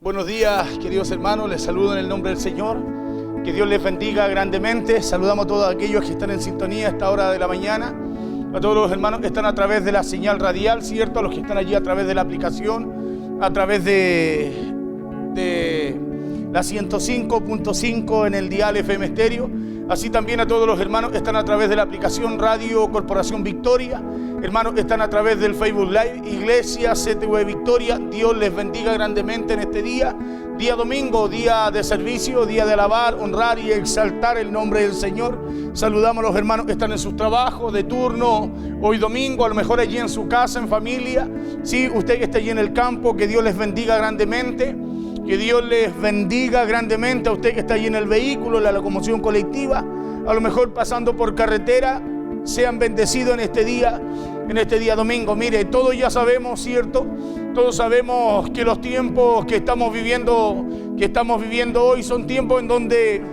Buenos días, queridos hermanos, les saludo en el nombre del Señor. Que Dios les bendiga grandemente. Saludamos a todos aquellos que están en sintonía a esta hora de la mañana. A todos los hermanos que están a través de la señal radial, ¿cierto? A los que están allí a través de la aplicación, a través de la 105.5 en el dial FM Estéreo. Así también a todos los hermanos que están a través de la aplicación Radio Corporación Victoria, hermanos que están a través del Facebook Live, Iglesia CTV Victoria. Dios les bendiga grandemente en este día, día domingo, día de servicio, día de alabar, honrar y exaltar el nombre del Señor. Saludamos a los hermanos que están en sus trabajos de turno, hoy domingo, a lo mejor allí en su casa, en familia. Sí, usted que está allí en el campo, que Dios les bendiga grandemente. Que Dios les bendiga grandemente a usted que está allí en el vehículo, en la locomoción colectiva, a lo mejor pasando por carretera. Sean bendecidos en este día domingo. Mire, todos ya sabemos, ¿cierto? Todos sabemos que los tiempos que estamos viviendo hoy son tiempos en donde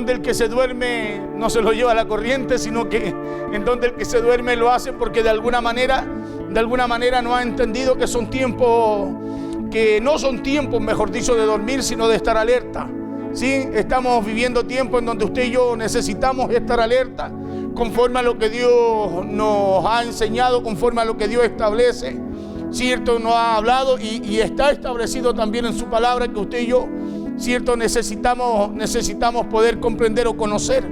el que se duerme no se lo lleva la corriente, sino que en donde el que se duerme lo hace porque de alguna manera no ha entendido que son tiempos que no son tiempos, mejor dicho, de dormir, sino de estar alerta. Sí, estamos viviendo tiempos en donde usted y yo necesitamos estar alerta, conforme a lo que Dios nos ha enseñado, conforme a lo que Dios establece. Cierto, nos ha hablado y está establecido también en su palabra que usted y yo, cierto, necesitamos poder comprender o conocer.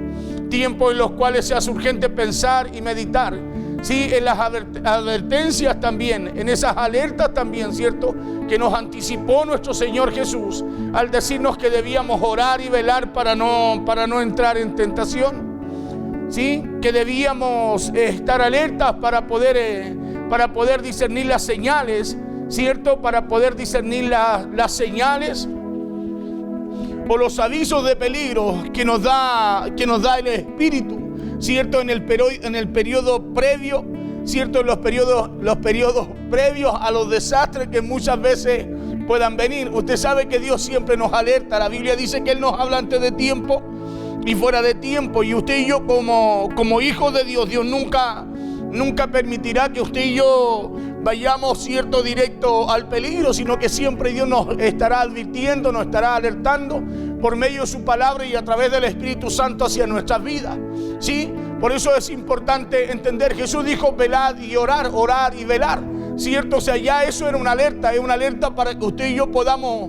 Tiempos en los cuales se hace urgente pensar y meditar. Sí, en las advertencias también, en esas alertas también, ¿cierto? Que nos anticipó nuestro Señor Jesús al decirnos que debíamos orar y velar para no entrar en tentación. Sí, que debíamos estar alertas para poder discernir las señales, ¿cierto? Para poder discernir las señales o los avisos de peligro que nos da el Espíritu. ¿Cierto? En el periodo previo, ¿cierto? En los periodos previos a los desastres que muchas veces puedan venir. Usted sabe que Dios siempre nos alerta. La Biblia dice que Él nos habla antes de tiempo y fuera de tiempo. Y usted y yo como hijos de Dios, Dios nunca permitirá que usted y yo vayamos, ¿cierto?, directo al peligro, sino que siempre Dios nos estará advirtiendo, nos estará alertando por medio de su palabra y a través del Espíritu Santo hacia nuestras vidas. ¿Sí? Por eso es importante entender. Jesús dijo velad y orar y velar, ¿cierto? O sea, ya eso era una alerta para que usted y yo podamos,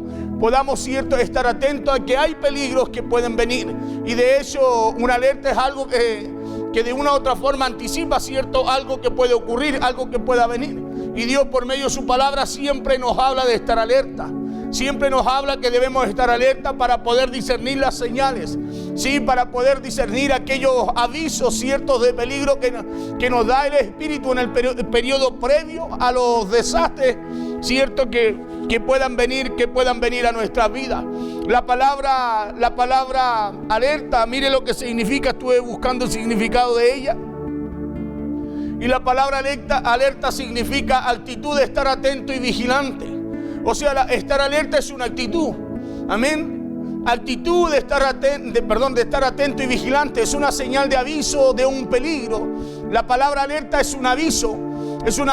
¿cierto?, estar atentos a que hay peligros que pueden venir. Y de hecho, una alerta es algo que de una u otra forma anticipa, ¿cierto?, algo que puede ocurrir, algo que pueda venir. Y Dios por medio de su palabra siempre nos habla de estar alerta. Siempre nos habla que debemos estar alerta para poder discernir las señales, sí, para poder discernir aquellos avisos ciertos de peligro que nos da el Espíritu en el periodo previo a los desastres, cierto, que puedan venir a nuestra vida. La palabra alerta, mire lo que significa. Estuve buscando el significado de ella. Y la palabra alerta significa actitud de estar atento y vigilante. O sea, estar alerta es una actitud. Amén. Actitud de estar atento y vigilante es una señal de aviso de un peligro. La palabra alerta es un aviso. Es un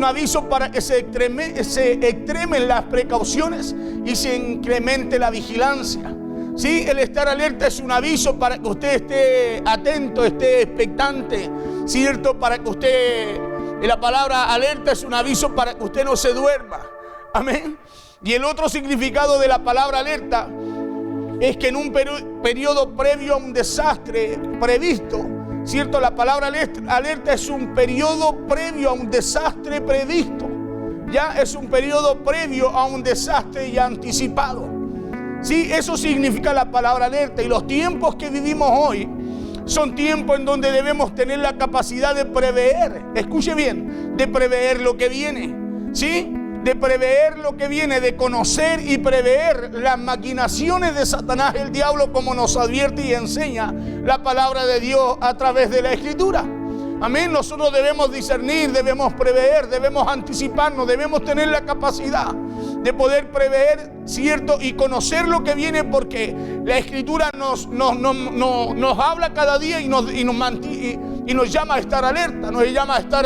aviso para que se extremen las precauciones y se incremente la vigilancia. Sí, el estar alerta es un aviso para que usted esté atento, esté expectante, ¿cierto? Para que usted, la palabra alerta es un aviso para que usted no se duerma. Amén. Y el otro significado de la palabra alerta es que en un periodo previo a un desastre previsto, ¿cierto? La palabra alerta es un periodo previo a un desastre previsto. Ya es un periodo previo a un desastre ya anticipado. Sí, eso significa la palabra alerta. Y los tiempos que vivimos hoy son tiempos en donde debemos tener la capacidad de prever. Escuche bien, de prever lo que viene. ¿Sí? De prever lo que viene, de conocer y prever las maquinaciones de Satanás, el diablo, como nos advierte y enseña la palabra de Dios a través de la Escritura. Amén. Nosotros debemos discernir, debemos prever, debemos anticiparnos, debemos tener la capacidad de poder prever, ¿cierto? Y conocer lo que viene, porque la Escritura nos habla cada día y Y nos llama a estar alerta, nos llama a estar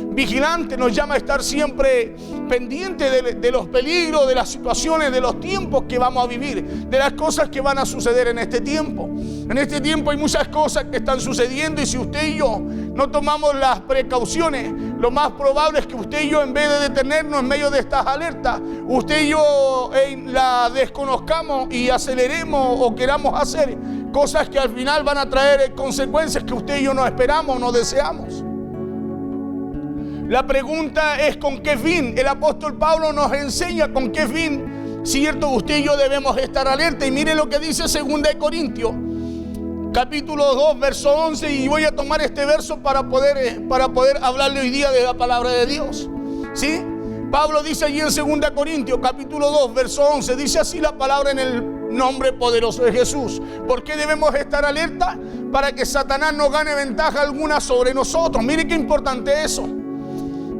vigilante, nos llama a estar siempre pendiente de los peligros, de las situaciones, de los tiempos que vamos a vivir, de las cosas que van a suceder en este tiempo. En este tiempo hay muchas cosas que están sucediendo, y si usted y yo no tomamos las precauciones, lo más probable es que usted y yo, en vez de detenernos en medio de estas alertas, usted y yo la desconozcamos y aceleremos o queramos hacer cosas que al final van a traer consecuencias que usted y yo no esperamos, no deseamos. La pregunta es: ¿con qué fin? El apóstol Pablo nos enseña con qué fin, cierto, usted y yo debemos estar alerta. Y mire lo que dice 2 Corintios capítulo 2 verso 11, y voy a tomar este verso para poder hablarle hoy día de la palabra de Dios. ¿Sí? Pablo dice allí en 2 Corintios capítulo 2 verso 11, dice así la palabra en el nombre poderoso de Jesús. ¿Por qué debemos estar alerta? Para que Satanás no gane ventaja alguna sobre nosotros. Mire qué importante eso.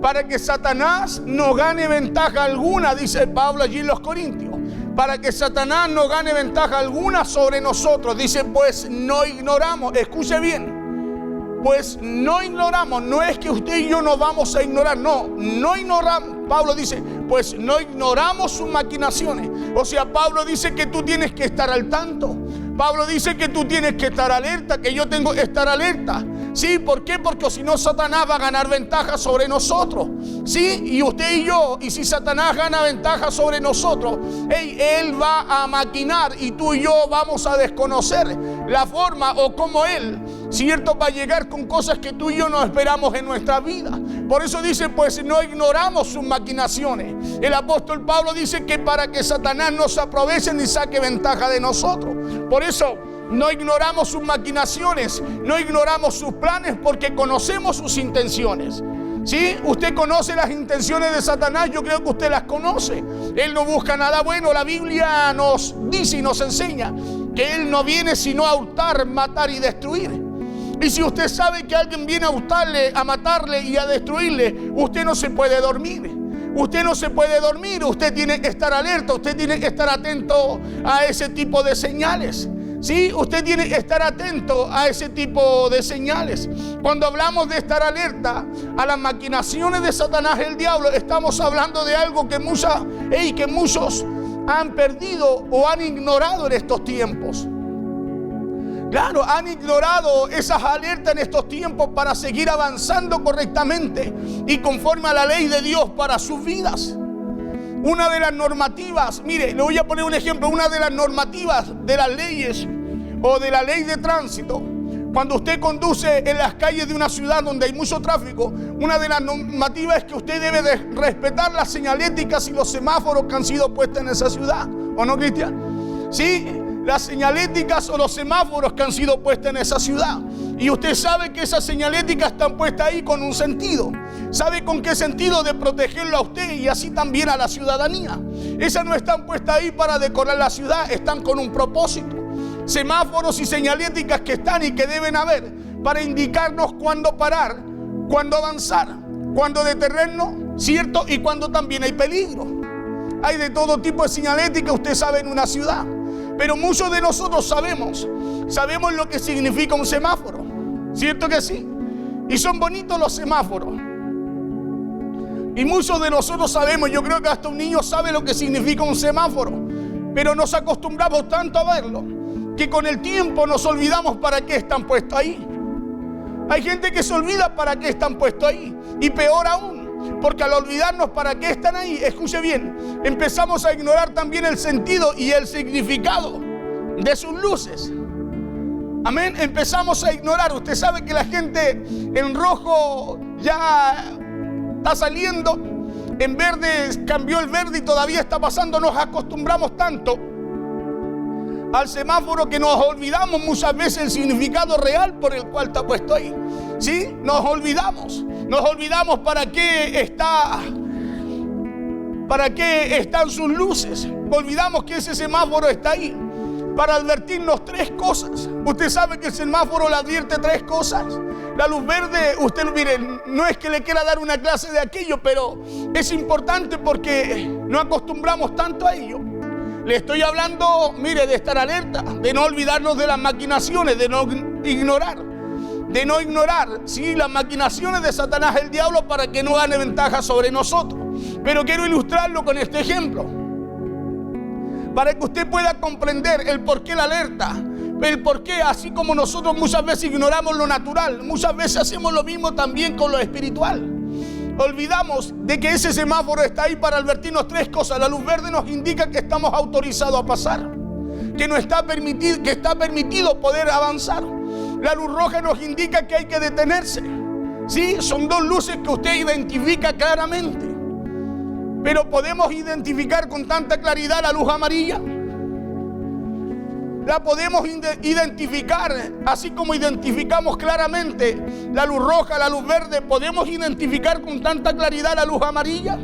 Para que Satanás no gane ventaja alguna, dice Pablo allí en los Corintios. Para que Satanás no gane ventaja alguna sobre nosotros. Dice, pues no ignoramos. Escuche bien. Pues no ignoramos. No es que usted y yo no vamos a ignorar. No ignoramos. Pablo dice, pues no ignoramos sus maquinaciones. O sea, Pablo dice que tú tienes que estar al tanto. Pablo dice que tú tienes que estar alerta, que yo tengo que estar alerta. ¿Sí? ¿Por qué? Porque si no, Satanás va a ganar ventaja sobre nosotros. ¿Sí? Y usted y yo, y si Satanás gana ventaja sobre nosotros, él va a maquinar, y tú y yo vamos a desconocer la forma o cómo él, cierto, va a llegar con cosas que tú y yo no esperamos en nuestra vida. Por eso dice, pues no ignoramos sus maquinaciones. El apóstol Pablo dice que para que Satanás no se aproveche ni saque ventaja de nosotros. Por eso no ignoramos sus maquinaciones, no ignoramos sus planes, porque conocemos sus intenciones. ¿Sí? Usted conoce las intenciones de Satanás, yo creo que usted las conoce. Él no busca nada bueno. La Biblia nos dice y nos enseña que él no viene sino a hurtar, matar y destruir. Y si usted sabe que alguien viene a hurtarle, a matarle y a destruirle, usted no se puede dormir. Usted no se puede dormir, usted tiene que estar alerta, usted tiene que estar atento a ese tipo de señales. Sí, usted tiene que estar atento a ese tipo de señales. Cuando hablamos de estar alerta a las maquinaciones de Satanás, el diablo, estamos hablando de algo que muchos han perdido o han ignorado en estos tiempos. Claro, han ignorado esas alertas en estos tiempos para seguir avanzando correctamente y conforme a la ley de Dios para sus vidas. Una de las normativas, mire, le voy a poner un ejemplo, una de las normativas de las leyes o de la ley de tránsito, cuando usted conduce en las calles de una ciudad donde hay mucho tráfico, una de las normativas es que usted debe de respetar las señaléticas y los semáforos que han sido puestos en esa ciudad, ¿o no, Cristian? Sí, las señaléticas o los semáforos que han sido puestos en esa ciudad. Y usted sabe que esas señaléticas están puestas ahí con un sentido. ¿Sabe con qué sentido? De protegerlo a usted y así también a la ciudadanía. Esas no están puestas ahí para decorar la ciudad, están con un propósito. Semáforos y señaléticas que están y que deben haber para indicarnos cuándo parar, cuándo avanzar, cuándo detenernos, ¿cierto? Y cuándo también hay peligro. Hay de todo tipo de señalética, usted sabe, en una ciudad. Pero muchos de nosotros sabemos lo que significa un semáforo. ¿Cierto que sí? Y son bonitos los semáforos. Y muchos de nosotros sabemos, yo creo que hasta un niño sabe lo que significa un semáforo. Pero nos acostumbramos tanto a verlo que con el tiempo nos olvidamos para qué están puestos ahí. Hay gente que se olvida para qué están puestos ahí. Y peor aún, porque al olvidarnos para qué están ahí, escuche bien, empezamos a ignorar también el sentido y el significado de sus luces. Amén, empezamos a ignorar. Usted sabe que la gente en rojo ya está saliendo, en verde cambió el verde y todavía está pasando. Nos acostumbramos tanto al semáforo que nos olvidamos muchas veces el significado real por el cual está puesto ahí. ¿Sí? Nos olvidamos para qué están sus luces. Olvidamos que ese semáforo está ahí para advertirnos tres cosas. Usted sabe que el semáforo le advierte tres cosas. La luz verde, usted mire, no es que le quiera dar una clase de aquello, pero es importante porque no acostumbramos tanto a ello. Le estoy hablando, mire, de estar alerta, de no olvidarnos de las maquinaciones, de no ignorar. de no ignorar, ¿sí?, las maquinaciones de Satanás, el diablo, para que no gane ventaja sobre nosotros. Pero quiero ilustrarlo con este ejemplo, para que usted pueda comprender el por qué la alerta, el por qué, así como nosotros muchas veces ignoramos lo natural, muchas veces hacemos lo mismo también con lo espiritual. Olvidamos de que ese semáforo está ahí para advertirnos tres cosas. La luz verde nos indica que estamos autorizados a pasar, que está permitido poder avanzar. La luz roja nos indica que hay que detenerse. Sí, son dos luces que usted identifica claramente. Pero podemos identificar con tanta claridad la luz amarilla. La podemos identificar, así como identificamos claramente la luz roja, la luz verde. ¿Podemos identificar con tanta claridad la luz amarilla?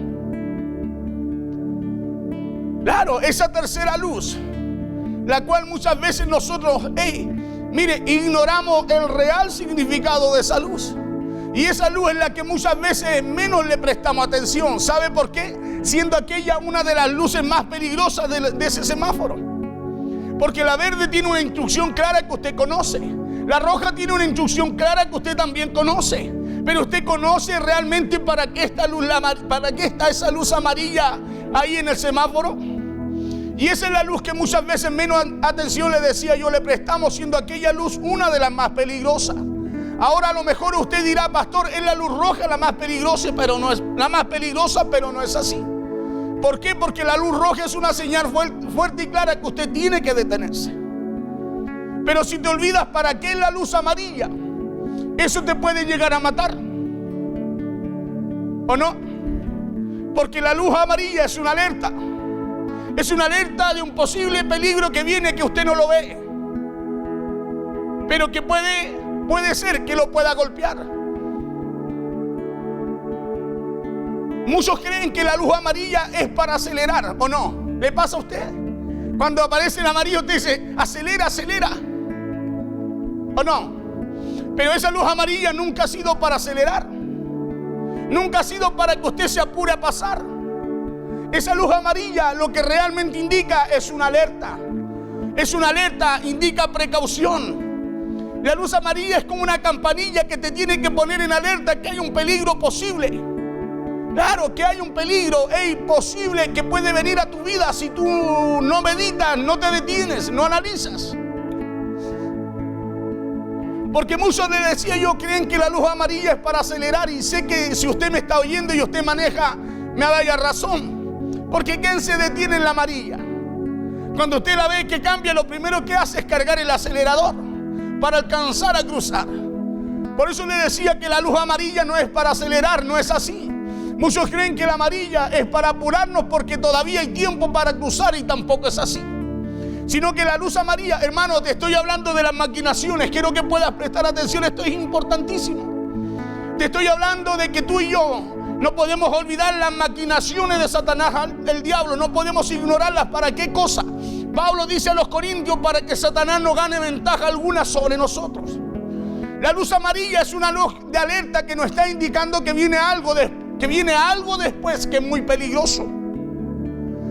Claro, esa tercera luz, la cual muchas veces nosotros, ignoramos el real significado de esa luz. Y esa luz es la que muchas veces menos le prestamos atención. ¿Sabe por qué? Siendo aquella una de las luces más peligrosas de ese semáforo. Porque la verde tiene una instrucción clara que usted conoce. La roja tiene una instrucción clara que usted también conoce. Pero usted conoce realmente para qué está esa luz amarilla ahí en el semáforo. Y esa es la luz que muchas veces menos atención, le decía yo, le prestamos, siendo aquella luz una de las más peligrosas. Ahora a lo mejor usted dirá: pastor, es la luz roja la más peligrosa, pero no es la más peligrosa, pero no es así. ¿Por qué? Porque la luz roja es una señal fuerte y clara que usted tiene que detenerse. Pero si te olvidas para qué es la luz amarilla, eso te puede llegar a matar, ¿o no? Porque la luz amarilla es una alerta. Es una alerta de un posible peligro que viene, que usted no lo ve, pero que puede ser que lo pueda golpear. Muchos creen que la luz amarilla es para acelerar, ¿o no? ¿Le pasa a usted? Cuando aparece el amarillo te dice: acelera, acelera, ¿o no? Pero esa luz amarilla nunca ha sido para acelerar. Nunca ha sido para que usted se apure a pasar. Esa luz amarilla lo que realmente indica es una alerta. Es una alerta, indica precaución. La luz amarilla es como una campanilla que te tiene que poner en alerta que hay un peligro posible. Claro que hay un peligro posible que puede venir a tu vida si tú no meditas, no te detienes, no analizas. Porque muchos, le decía yo, creen que la luz amarilla es para acelerar. Y sé que si usted me está oyendo y usted maneja, me da razón. Porque ¿quién se detiene en la amarilla? Cuando usted la ve que cambia, lo primero que hace es cargar el acelerador para alcanzar a cruzar. Por eso le decía que la luz amarilla no es para acelerar, no es así. Muchos creen que la amarilla es para apurarnos porque todavía hay tiempo para cruzar, y tampoco es así. Sino que la luz amarilla, hermano, te estoy hablando de las maquinaciones. Quiero que puedas prestar atención, esto es importantísimo. Te estoy hablando de que tú y yo no podemos olvidar las maquinaciones de Satanás, el diablo. No podemos ignorarlas. ¿Para qué cosa? Pablo dice a los corintios: para que Satanás no gane ventaja alguna sobre nosotros. La luz amarilla es una luz de alerta que nos está indicando que viene algo después que es muy peligroso.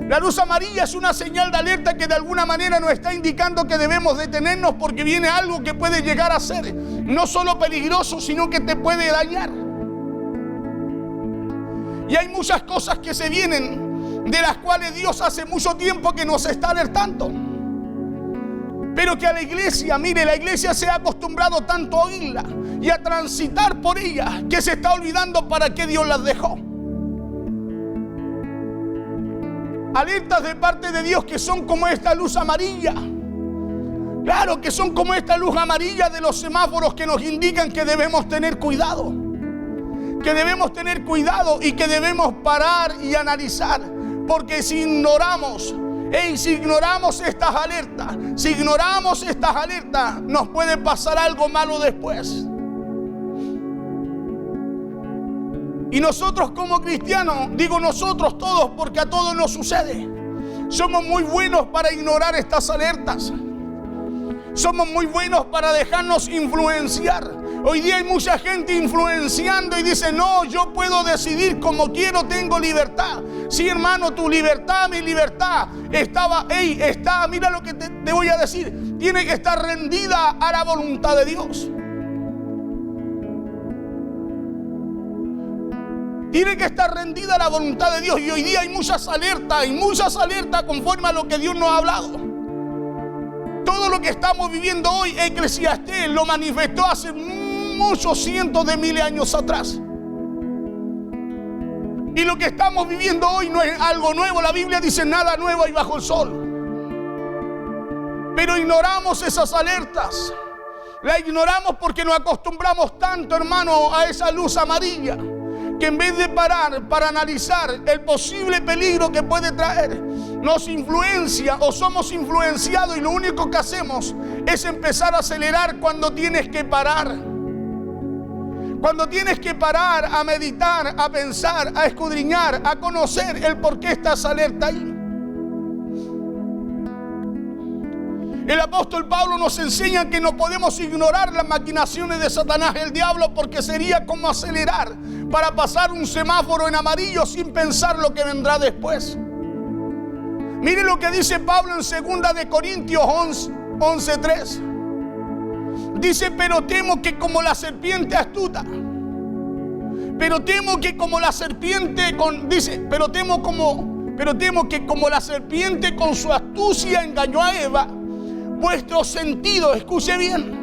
La luz amarilla es una señal de alerta que de alguna manera nos está indicando que debemos detenernos, porque viene algo que puede llegar a ser no solo peligroso, sino que te puede dañar. Y hay muchas cosas que se vienen, de las cuales Dios hace mucho tiempo que nos está alertando. Pero que a la iglesia, mire, la iglesia se ha acostumbrado tanto a oírla y a transitar por ella, que se está olvidando para qué Dios las dejó. Alertas de parte de Dios que son como esta luz amarilla. Claro que son como esta luz amarilla de los semáforos que nos indican que debemos tener cuidado. Que debemos tener cuidado y que debemos parar y analizar. Porque si ignoramos estas alertas, nos puede pasar algo malo después. Y nosotros como cristianos, digo nosotros todos porque a todos nos sucede, somos muy buenos para ignorar estas alertas. Somos muy buenos para dejarnos influenciar. Hoy día hay mucha gente influenciando y dice: no, yo puedo decidir como quiero, tengo libertad. Sí, hermano, tu libertad, mi libertad mira lo que te voy a decir, tiene que estar rendida a la voluntad de Dios. Tiene que estar rendida a la voluntad de Dios. Y hoy día hay muchas alertas conforme a lo que Dios nos ha hablado. Todo lo que estamos viviendo hoy, Eclesiastés lo manifestó hace muchos cientos de miles de años atrás. Y lo que estamos viviendo hoy no es algo nuevo. La Biblia dice: nada nuevo hay bajo el sol. Pero ignoramos esas alertas. La ignoramos porque nos acostumbramos tanto, hermano, a esa luz amarilla, que en vez de parar para analizar el posible peligro que puede traer, nos influencia o somos influenciados, y lo único que hacemos es empezar a acelerar cuando tienes que parar. Cuando tienes que parar a meditar, a pensar, a escudriñar, a conocer el por qué estás alerta ahí. El apóstol Pablo nos enseña que no podemos ignorar las maquinaciones de Satanás, el diablo, porque sería como acelerar para pasar un semáforo en amarillo sin pensar lo que vendrá después. Mire lo que dice Pablo en 2 de Corintios 11:3. Dice: pero temo que como la serpiente astuta, pero temo que como la serpiente con su astucia engañó a Eva, vuestros sentidos, escuche bien,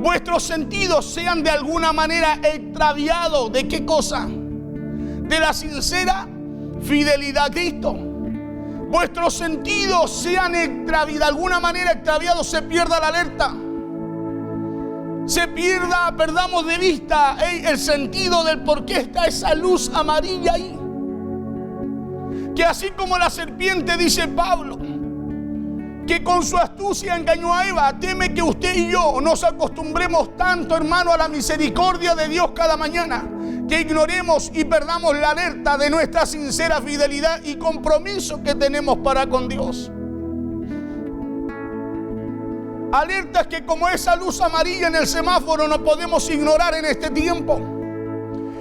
vuestros sentidos sean de alguna manera extraviados. ¿De qué cosa? De la sincera fidelidad a Cristo. Vuestros sentidos sean de alguna manera extraviados, se pierda la alerta, perdamos de vista el sentido del por qué está esa luz amarilla ahí. Que así como la serpiente, dice Pablo, que con su astucia engañó a Eva, teme que usted y yo nos acostumbremos tanto, hermano, a la misericordia de Dios cada mañana, que ignoremos y perdamos la alerta de nuestra sincera fidelidad y compromiso que tenemos para con Dios. Alertas que, como esa luz amarilla en el semáforo, no podemos ignorar en este tiempo.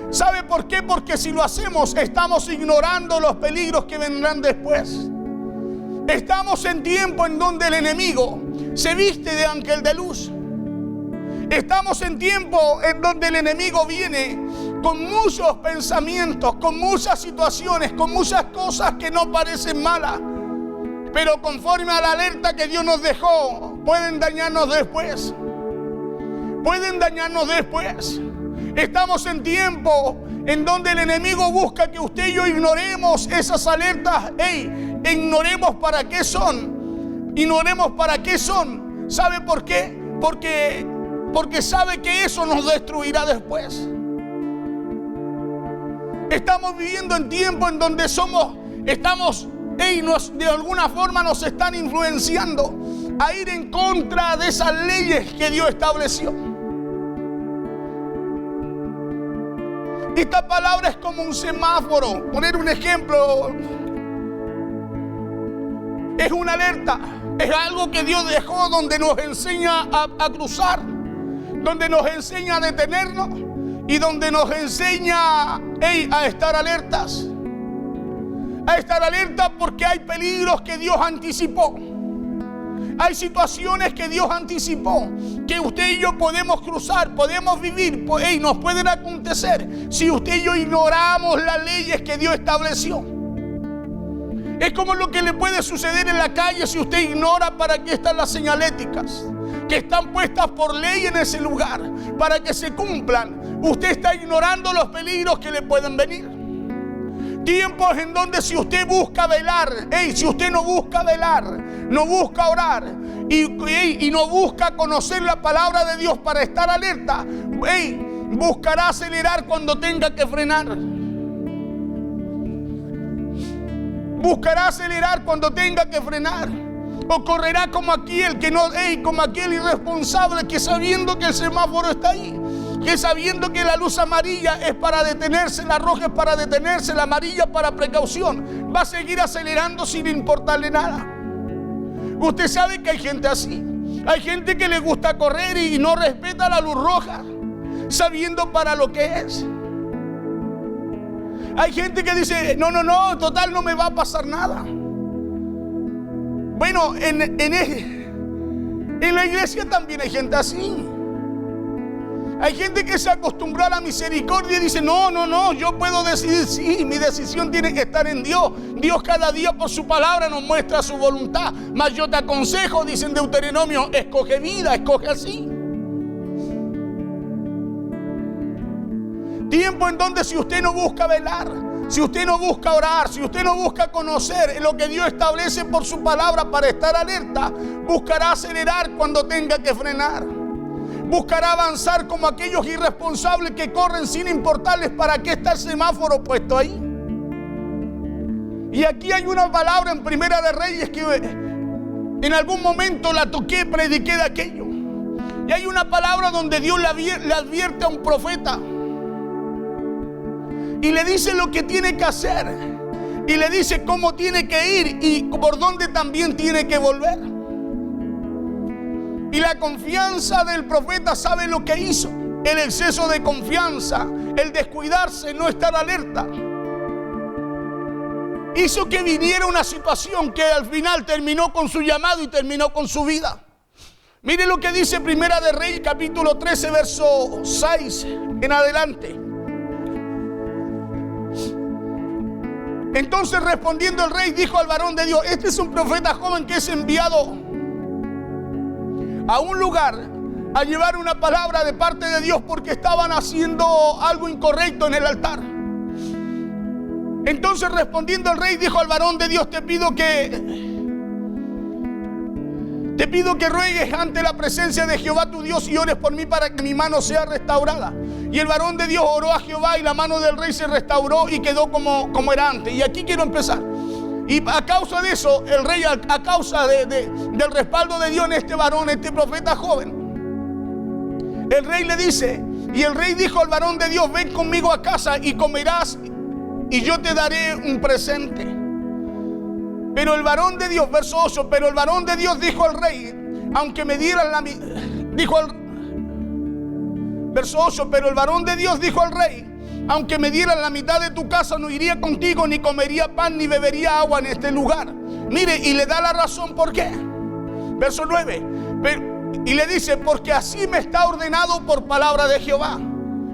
¿Sabe por qué? Porque si lo hacemos, estamos ignorando los peligros que vendrán después. Estamos en tiempo en donde el enemigo se viste de ángel de luz. Estamos en tiempo en donde el enemigo viene con muchos pensamientos, con muchas situaciones, con muchas cosas que no parecen malas, pero conforme a la alerta que Dios nos dejó, pueden dañarnos después. Estamos en tiempo en donde el enemigo busca que usted y yo ignoremos esas alertas. Ignoremos para qué son. ¿Sabe por qué? Porque sabe que eso nos destruirá después. Estamos viviendo en tiempo en donde de alguna forma nos están influenciando a ir en contra de esas leyes que Dios estableció. Esta palabra es como un semáforo. Poner un ejemplo, es una alerta, es algo que Dios dejó donde nos enseña a cruzar, donde nos enseña a detenernos y donde nos enseña a estar alertas. A estar alertas porque hay peligros que Dios anticipó. Hay situaciones que Dios anticipó, que usted y yo podemos cruzar, podemos vivir, nos pueden acontecer si usted y yo ignoramos las leyes que Dios estableció. Es como lo que le puede suceder en la calle si usted ignora para qué están las señaléticas, que están puestas por ley en ese lugar, para que se cumplan. Usted está ignorando los peligros que le pueden venir. Tiempos en donde si usted busca velar, si usted no busca velar, no busca orar y no busca conocer la palabra de Dios para estar alerta, buscará acelerar cuando tenga que frenar. Buscará acelerar cuando tenga que frenar. O correrá como aquel como aquel irresponsable que, sabiendo que el semáforo está ahí, que sabiendo que la luz amarilla es para detenerse, la roja es para detenerse, la amarilla para precaución, va a seguir acelerando sin importarle nada. Usted sabe que hay gente así. Hay gente que le gusta correr y no respeta la luz roja, sabiendo para lo que es. Hay gente que dice, no, total, no me va a pasar nada. Bueno, en la iglesia también hay gente así. Hay gente que se acostumbró a la misericordia y dice, no, yo puedo decidir. Sí, mi decisión tiene que estar en Dios. Dios cada día por su palabra nos muestra su voluntad. Mas yo te aconsejo, dice en Deuteronomio, escoge vida, escoge así. Tiempo en donde si usted no busca velar, si usted no busca orar, si usted no busca conocer lo que Dios establece por su palabra para estar alerta, buscará acelerar cuando tenga que frenar. Buscará avanzar como aquellos irresponsables que corren sin importarles para qué está el semáforo puesto ahí. Y aquí hay una palabra en Primera de Reyes que en algún momento la toqué, prediqué de aquello. Y hay una palabra donde Dios le advierte a un profeta y le dice lo que tiene que hacer, y le dice cómo tiene que ir y por dónde también tiene que volver. Y la confianza del profeta, ¿sabe lo que hizo? El exceso de confianza, el descuidarse, no estar alerta, hizo que viniera una situación que al final terminó con su llamado y terminó con su vida. Mire lo que dice Primera de Reyes, capítulo 13, verso 6 en adelante. Entonces respondiendo el rey dijo al varón de Dios: este es un profeta joven que es enviado a un lugar a llevar una palabra de parte de Dios porque estaban haciendo algo incorrecto en el altar. Entonces respondiendo el rey dijo al varón de Dios: te pido que ruegues ante la presencia de Jehová tu Dios y ores por mí para que mi mano sea restaurada. Y el varón de Dios oró a Jehová y la mano del rey se restauró y quedó como era antes. Y aquí quiero empezar. Y a causa de eso, el rey, a causa del respaldo de Dios en este varón, este profeta joven, el rey le dice, y el rey dijo al varón de Dios: ven conmigo a casa y comerás y yo te daré un presente. Pero el varón de Dios, verso 8, pero el varón de Dios dijo al rey, aunque me dieran verso 8, pero el varón de Dios dijo al rey: aunque me dieran la mitad de tu casa, no iría contigo, ni comería pan, ni bebería agua en este lugar. Mire, y le da la razón por qué. Verso 9, y le dice: porque así me está ordenado por palabra de Jehová.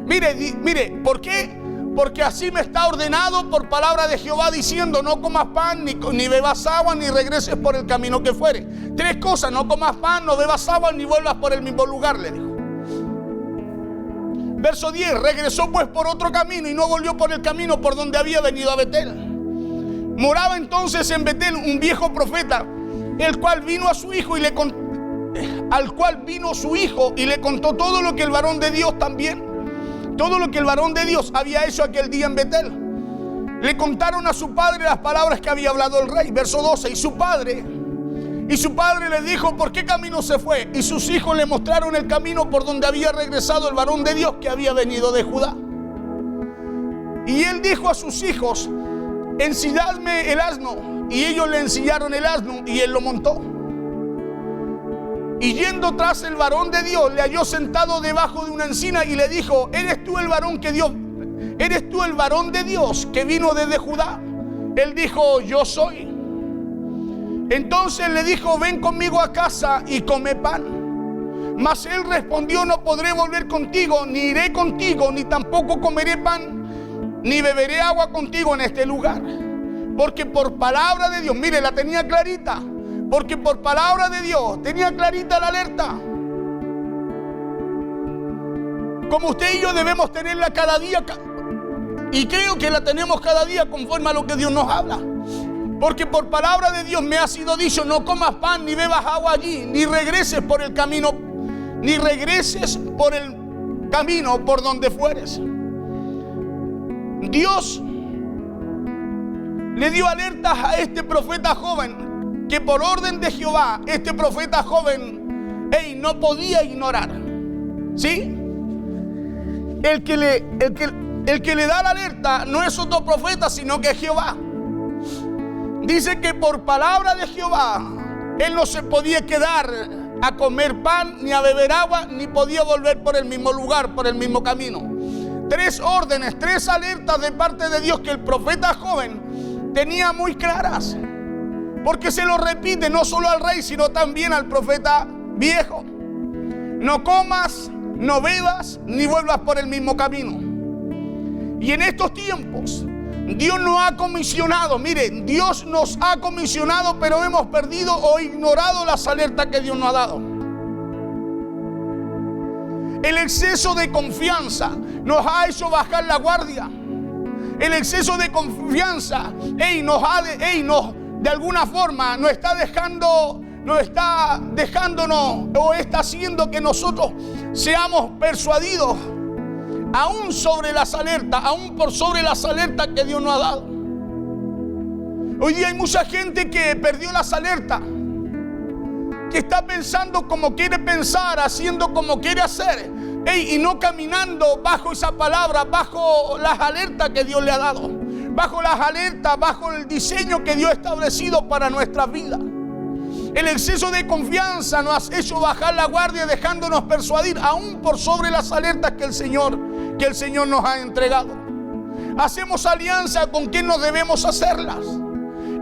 Mire, ¿por qué? Porque así me está ordenado por palabra de Jehová, diciendo: no comas pan, ni bebas agua, ni regreses por el camino que fuere. Tres cosas: no comas pan, no bebas agua, ni vuelvas por el mismo lugar, le dijo. Verso 10, regresó pues por otro camino y no volvió por el camino por donde había venido a Betel. Moraba entonces en Betel un viejo profeta, el cual vino su hijo y le contó todo lo que el varón de Dios todo lo que el varón de Dios había hecho aquel día en Betel. Le contaron a su padre las palabras que había hablado el rey. Verso 12, y su padre le dijo: ¿por qué camino se fue? Y sus hijos le mostraron el camino por donde había regresado el varón de Dios que había venido de Judá. Y él dijo a sus hijos: ensilladme el asno. Y ellos le ensillaron el asno y él lo montó. Y yendo tras el varón de Dios, le halló sentado debajo de una encina y le dijo: ¿eres tú el varón de Dios que vino desde Judá? Él dijo: yo soy. Entonces le dijo: ven conmigo a casa y come pan. Mas él respondió: no podré volver contigo, ni iré contigo, ni tampoco comeré pan, ni beberé agua contigo en este lugar. Porque por palabra de Dios, mire, la tenía clarita. Porque por palabra de Dios tenía clarita la alerta. Como usted y yo debemos tenerla cada día. Y creo que la tenemos cada día conforme a lo que Dios nos habla. Porque por palabra de Dios me ha sido dicho: no comas pan ni bebas agua allí, ni regreses por el camino por donde fueres. Dios le dio alertas a este profeta joven, que por orden de Jehová, este profeta joven, no podía ignorar. ¿Sí? El que le da la alerta no es otro profeta, sino que es Jehová. Dice que por palabra de Jehová, él no se podía quedar a comer pan, ni a beber agua, ni podía volver por el mismo lugar, por el mismo camino. Tres órdenes, tres alertas de parte de Dios que el profeta joven tenía muy claras. Porque se lo repite no solo al rey, sino también al profeta viejo. No comas, no bebas ni vuelvas por el mismo camino. Y en estos tiempos Dios nos ha comisionado, miren, Dios nos ha comisionado, pero hemos perdido o ignorado las alertas que Dios nos ha dado. El exceso de confianza nos ha hecho bajar la guardia. El exceso de confianza de alguna forma nos está dejándonos o está haciendo que nosotros seamos persuadidos aún sobre las alertas, aún por sobre las alertas que Dios nos ha dado. Hoy día hay mucha gente que perdió las alertas, que está pensando como quiere pensar, haciendo como quiere hacer, y no caminando bajo esa palabra, bajo las alertas que Dios le ha dado, bajo las alertas, bajo el diseño que Dios ha establecido para nuestras vidas. El exceso de confianza nos ha hecho bajar la guardia, dejándonos persuadir aún por sobre las alertas que el Señor nos ha entregado. Hacemos alianza con quien no debemos hacerlas.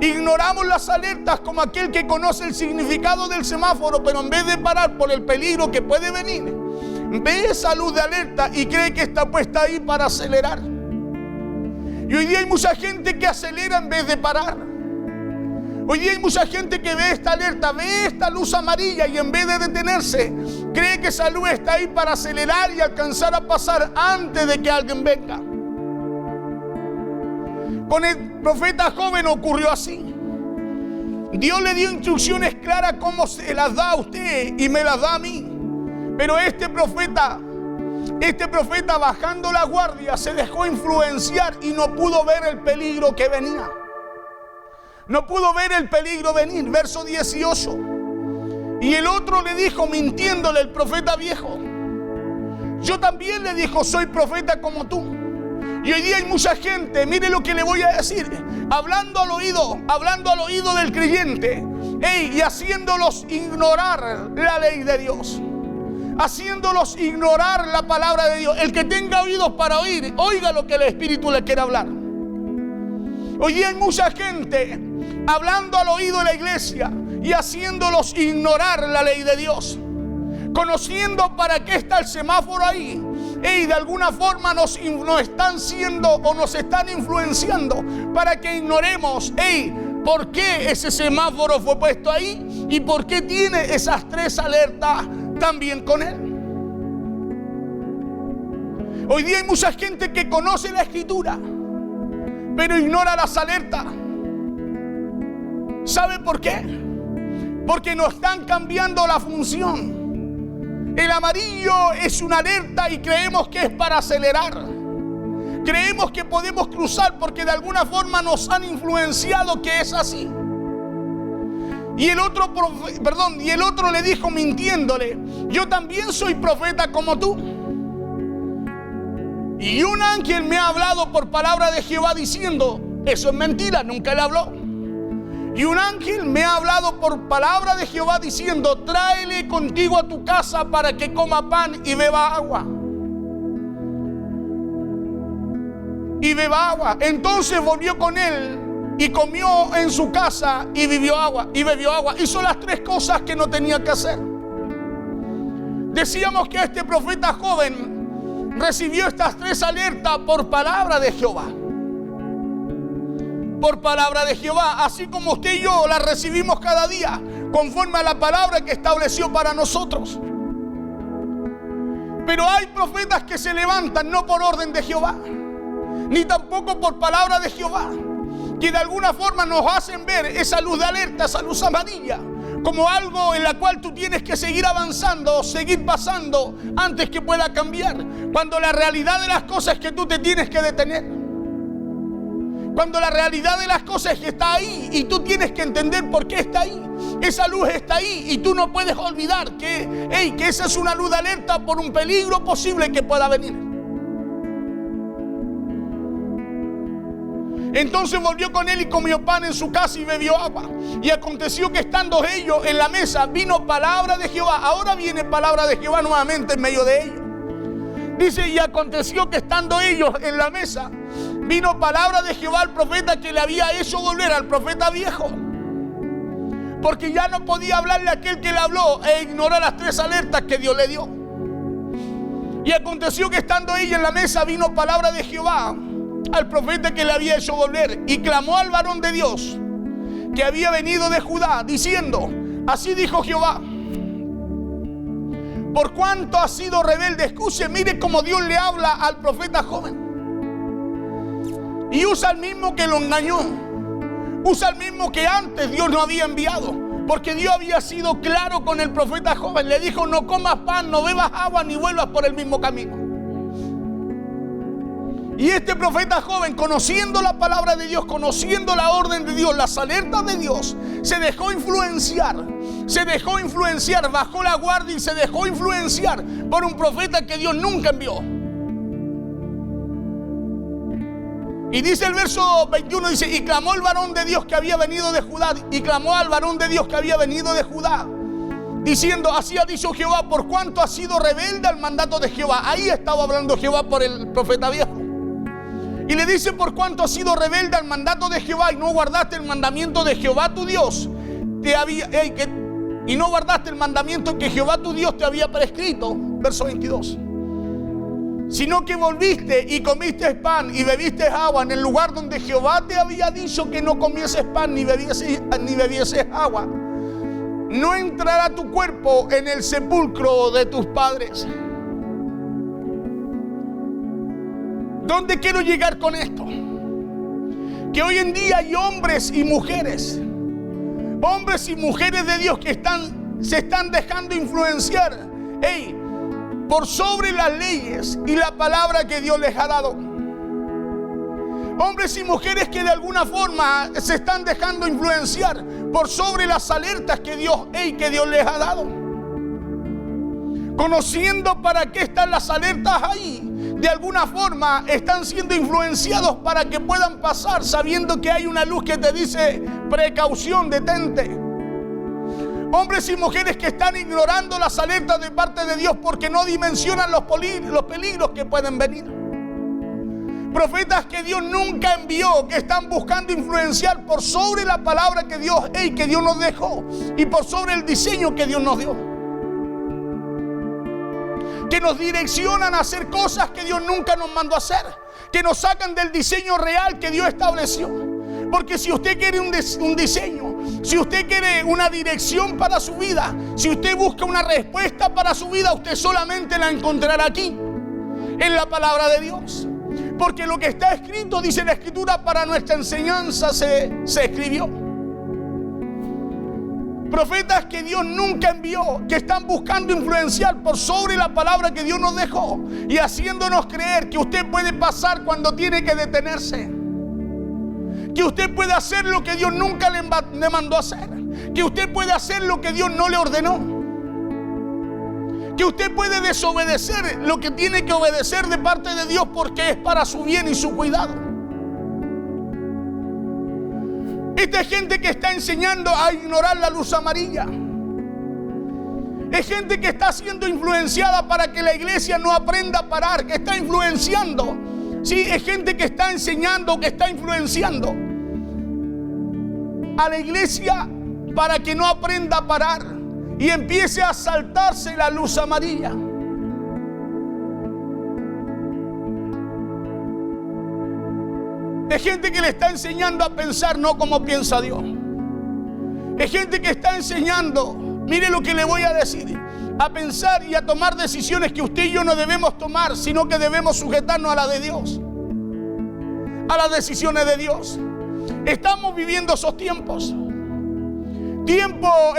Ignoramos las alertas como aquel que conoce el significado del semáforo, pero en vez de parar por el peligro que puede venir, ve esa luz de alerta y cree que está puesta ahí para acelerar. Y hoy día hay mucha gente que acelera en vez de parar. Hoy día hay mucha gente que ve esta alerta, ve esta luz amarilla y en vez de detenerse, cree que esa luz está ahí para acelerar y alcanzar a pasar antes de que alguien venga. Con el profeta joven ocurrió así. Dios le dio instrucciones claras como se las da a usted y me las da a mí. Pero este profeta bajando la guardia se dejó influenciar y no pudo ver el peligro que venía. No pudo ver el peligro venir. Verso 18. Y el otro le dijo, mintiéndole, el profeta viejo: yo también, le dijo, soy profeta como tú. Y hoy día hay mucha gente, mire lo que le voy a decir, hablando al oído del creyente, y haciéndolos ignorar la ley de Dios, haciéndolos ignorar la palabra de Dios. El que tenga oídos para oír, oiga lo que el Espíritu le quiere hablar. Hoy día hay mucha gente hablando al oído de la iglesia y haciéndolos ignorar la ley de Dios, conociendo para qué está el semáforo ahí. Y de alguna forma nos están siendo o nos están influenciando para que ignoremos por qué ese semáforo fue puesto ahí y por qué tiene esas 3 alertas también con él. Hoy día hay mucha gente que conoce la Escritura, pero ignora las alertas. ¿Sabe por qué? Porque nos están cambiando la función. El amarillo es una alerta y creemos que es para acelerar. Creemos que podemos cruzar porque de alguna forma nos han influenciado que es así. Y el otro le dijo mintiéndole: yo también soy profeta como tú. Y un ángel me ha hablado por palabra de Jehová diciendo. Eso es mentira, nunca le habló. Y un ángel me ha hablado por palabra de Jehová diciendo: tráele contigo a tu casa para que coma pan y beba agua. Entonces volvió con él y comió en su casa y bebió agua. Hizo las 3 cosas que no tenía que hacer. Decíamos que este profeta joven recibió estas 3 alertas por palabra de Jehová. Por palabra de Jehová, así como usted y yo la recibimos cada día, conforme a la palabra que estableció para nosotros. Pero hay profetas que se levantan no por orden de Jehová, ni tampoco por palabra de Jehová, que de alguna forma nos hacen ver esa luz de alerta, esa luz amarilla, como algo en la cual tú tienes que seguir avanzando o seguir pasando antes que pueda cambiar, cuando la realidad de las cosas es que tú te tienes que detener. Cuando la realidad de las cosas es que está ahí y tú tienes que entender por qué está ahí. Esa luz está ahí y tú no puedes olvidar que esa es una luz de alerta por un peligro posible que pueda venir. Entonces volvió con él y comió pan en su casa y bebió agua. Y aconteció que estando ellos en la mesa, vino palabra de Jehová. Ahora viene palabra de Jehová nuevamente en medio de ellos. Dice: y aconteció que estando ellos en la mesa, vino palabra de Jehová al profeta que le había hecho volver, al profeta viejo, porque ya no podía hablarle a aquel que le habló e ignoró las 3 alertas que Dios le dio. Y aconteció que estando ella en la mesa, vino palabra de Jehová al profeta que le había hecho volver, y clamó al varón de Dios que había venido de Judá, diciendo: así dijo Jehová, por cuanto has sido rebelde. Escuche, mire cómo Dios le habla al profeta joven, y usa el mismo que lo engañó, usa el mismo que antes Dios no había enviado, porque Dios había sido claro con el profeta joven. Le dijo: no comas pan, no bebas agua, ni vuelvas por el mismo camino. Y este profeta joven, conociendo la palabra de Dios, conociendo la orden de Dios, las alertas de Dios, se dejó influenciar, bajó la guardia y se dejó influenciar por un profeta que Dios nunca envió. Y dice el verso 21, dice: y clamó el varón de Dios que había venido de Judá, y clamó al varón de Dios que había venido de Judá, diciendo: así ha dicho Jehová, por cuanto has sido rebelde al mandato de Jehová. Ahí estaba hablando Jehová por el profeta viejo. Y le dice: por cuanto has sido rebelde al mandato de Jehová y no guardaste el mandamiento de Jehová tu Dios, y no guardaste el mandamiento que Jehová tu Dios te había prescrito, verso 22, sino que volviste y comiste pan y bebiste agua en el lugar donde Jehová te había dicho que no comieses pan ni bebieses agua, no entrará tu cuerpo en el sepulcro de tus padres. ¿Dónde quiero llegar con esto? Que hoy en día hay hombres y mujeres de Dios que se están dejando influenciar por sobre las leyes y la palabra que Dios les ha dado. Hombres y mujeres que de alguna forma se están dejando influenciar por sobre las alertas que Dios les ha dado. Conociendo para qué están las alertas ahí, de alguna forma están siendo influenciados para que puedan pasar, sabiendo que hay una luz que te dice: precaución, detente. Hombres y mujeres que están ignorando las alertas de parte de Dios porque no dimensionan los peligros que pueden venir. Profetas que Dios nunca envió, que están buscando influenciar por sobre la palabra que Dios nos dejó y por sobre el diseño que Dios nos dio, que nos direccionan a hacer cosas que Dios nunca nos mandó a hacer, que nos sacan del diseño real que Dios estableció. Porque si usted quiere un diseño, si usted quiere una dirección para su vida, si usted busca una respuesta para su vida, usted solamente la encontrará aquí, en la palabra de Dios. Porque lo que está escrito, dice la Escritura, para nuestra enseñanza se escribió. Profetas que Dios nunca envió, que están buscando influenciar por sobre la palabra que Dios nos dejó y haciéndonos creer que usted puede pasar cuando tiene que detenerse, que usted puede hacer lo que Dios nunca le mandó a hacer, que usted puede hacer lo que Dios no le ordenó, que usted puede desobedecer lo que tiene que obedecer de parte de Dios porque es para su bien y su cuidado. Esta es gente que está enseñando a ignorar la luz amarilla. Es gente que está siendo influenciada para que la iglesia no aprenda a parar, que está influenciando. Sí, es gente que está enseñando, que está influenciando a la iglesia para que no aprenda a parar y empiece a saltarse la luz amarilla. Es gente que le está enseñando a pensar no como piensa Dios. Es gente que está enseñando, mire lo que le voy a decir, a pensar y a tomar decisiones que usted y yo no debemos tomar, sino que debemos sujetarnos a la de Dios, a las decisiones de Dios. Estamos viviendo esos tiempos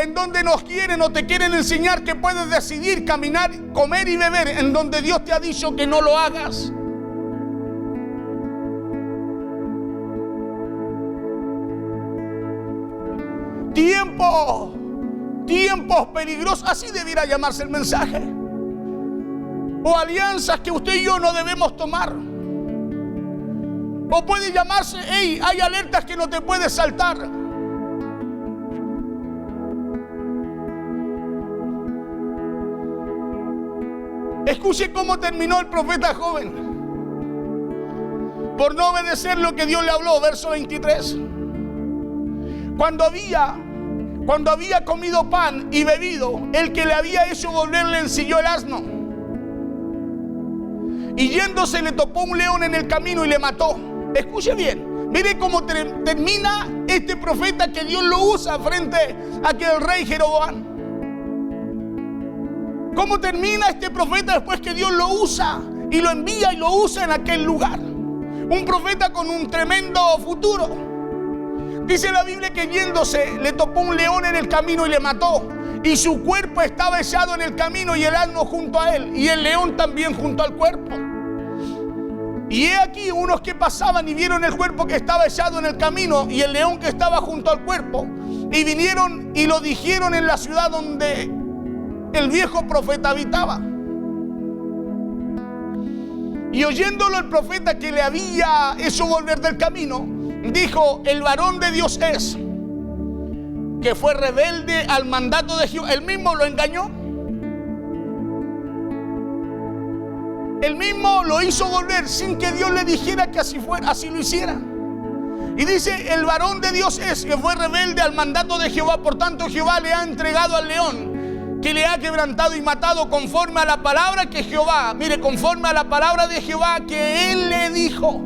en donde nos quieren o te quieren enseñar que puedes decidir caminar, comer y beber en donde Dios te ha dicho que no lo hagas. Tiempos peligrosos, así debiera llamarse el mensaje. O alianzas que usted y yo no debemos tomar. O puede llamarse, hay alertas que no te puedes saltar. Escuche cómo terminó el profeta joven por no obedecer lo que Dios le habló, verso 23. Cuando había comido pan y bebido, el que le había hecho volver le ensilló el asno. Y yéndose le topó un león en el camino y le mató. Escuche bien, mire cómo termina este profeta que Dios lo usa frente a aquel rey Jeroboam. ¿Cómo termina este profeta después que Dios lo usa y lo envía y lo usa en aquel lugar? Un profeta con un tremendo futuro. Dice la Biblia que yéndose le topó un león en el camino y le mató. Y su cuerpo estaba echado en el camino y el asno junto a él, y el león también junto al cuerpo. Y he aquí unos que pasaban y vieron el cuerpo que estaba echado en el camino y el león que estaba junto al cuerpo, y vinieron y lo dijeron en la ciudad donde el viejo profeta habitaba. Y oyéndolo el profeta que le había hecho volver del camino, dijo: el varón de Dios es, que fue rebelde al mandato de Jehová. Él mismo lo engañó. Él mismo lo hizo volver sin que Dios le dijera que así fuera, así lo hiciera. Y dice: el varón de Dios es, que fue rebelde al mandato de Jehová. Por tanto Jehová le ha entregado al león, que le ha quebrantado y matado conforme a la palabra que Jehová, mire, conforme a la palabra de Jehová que él le dijo.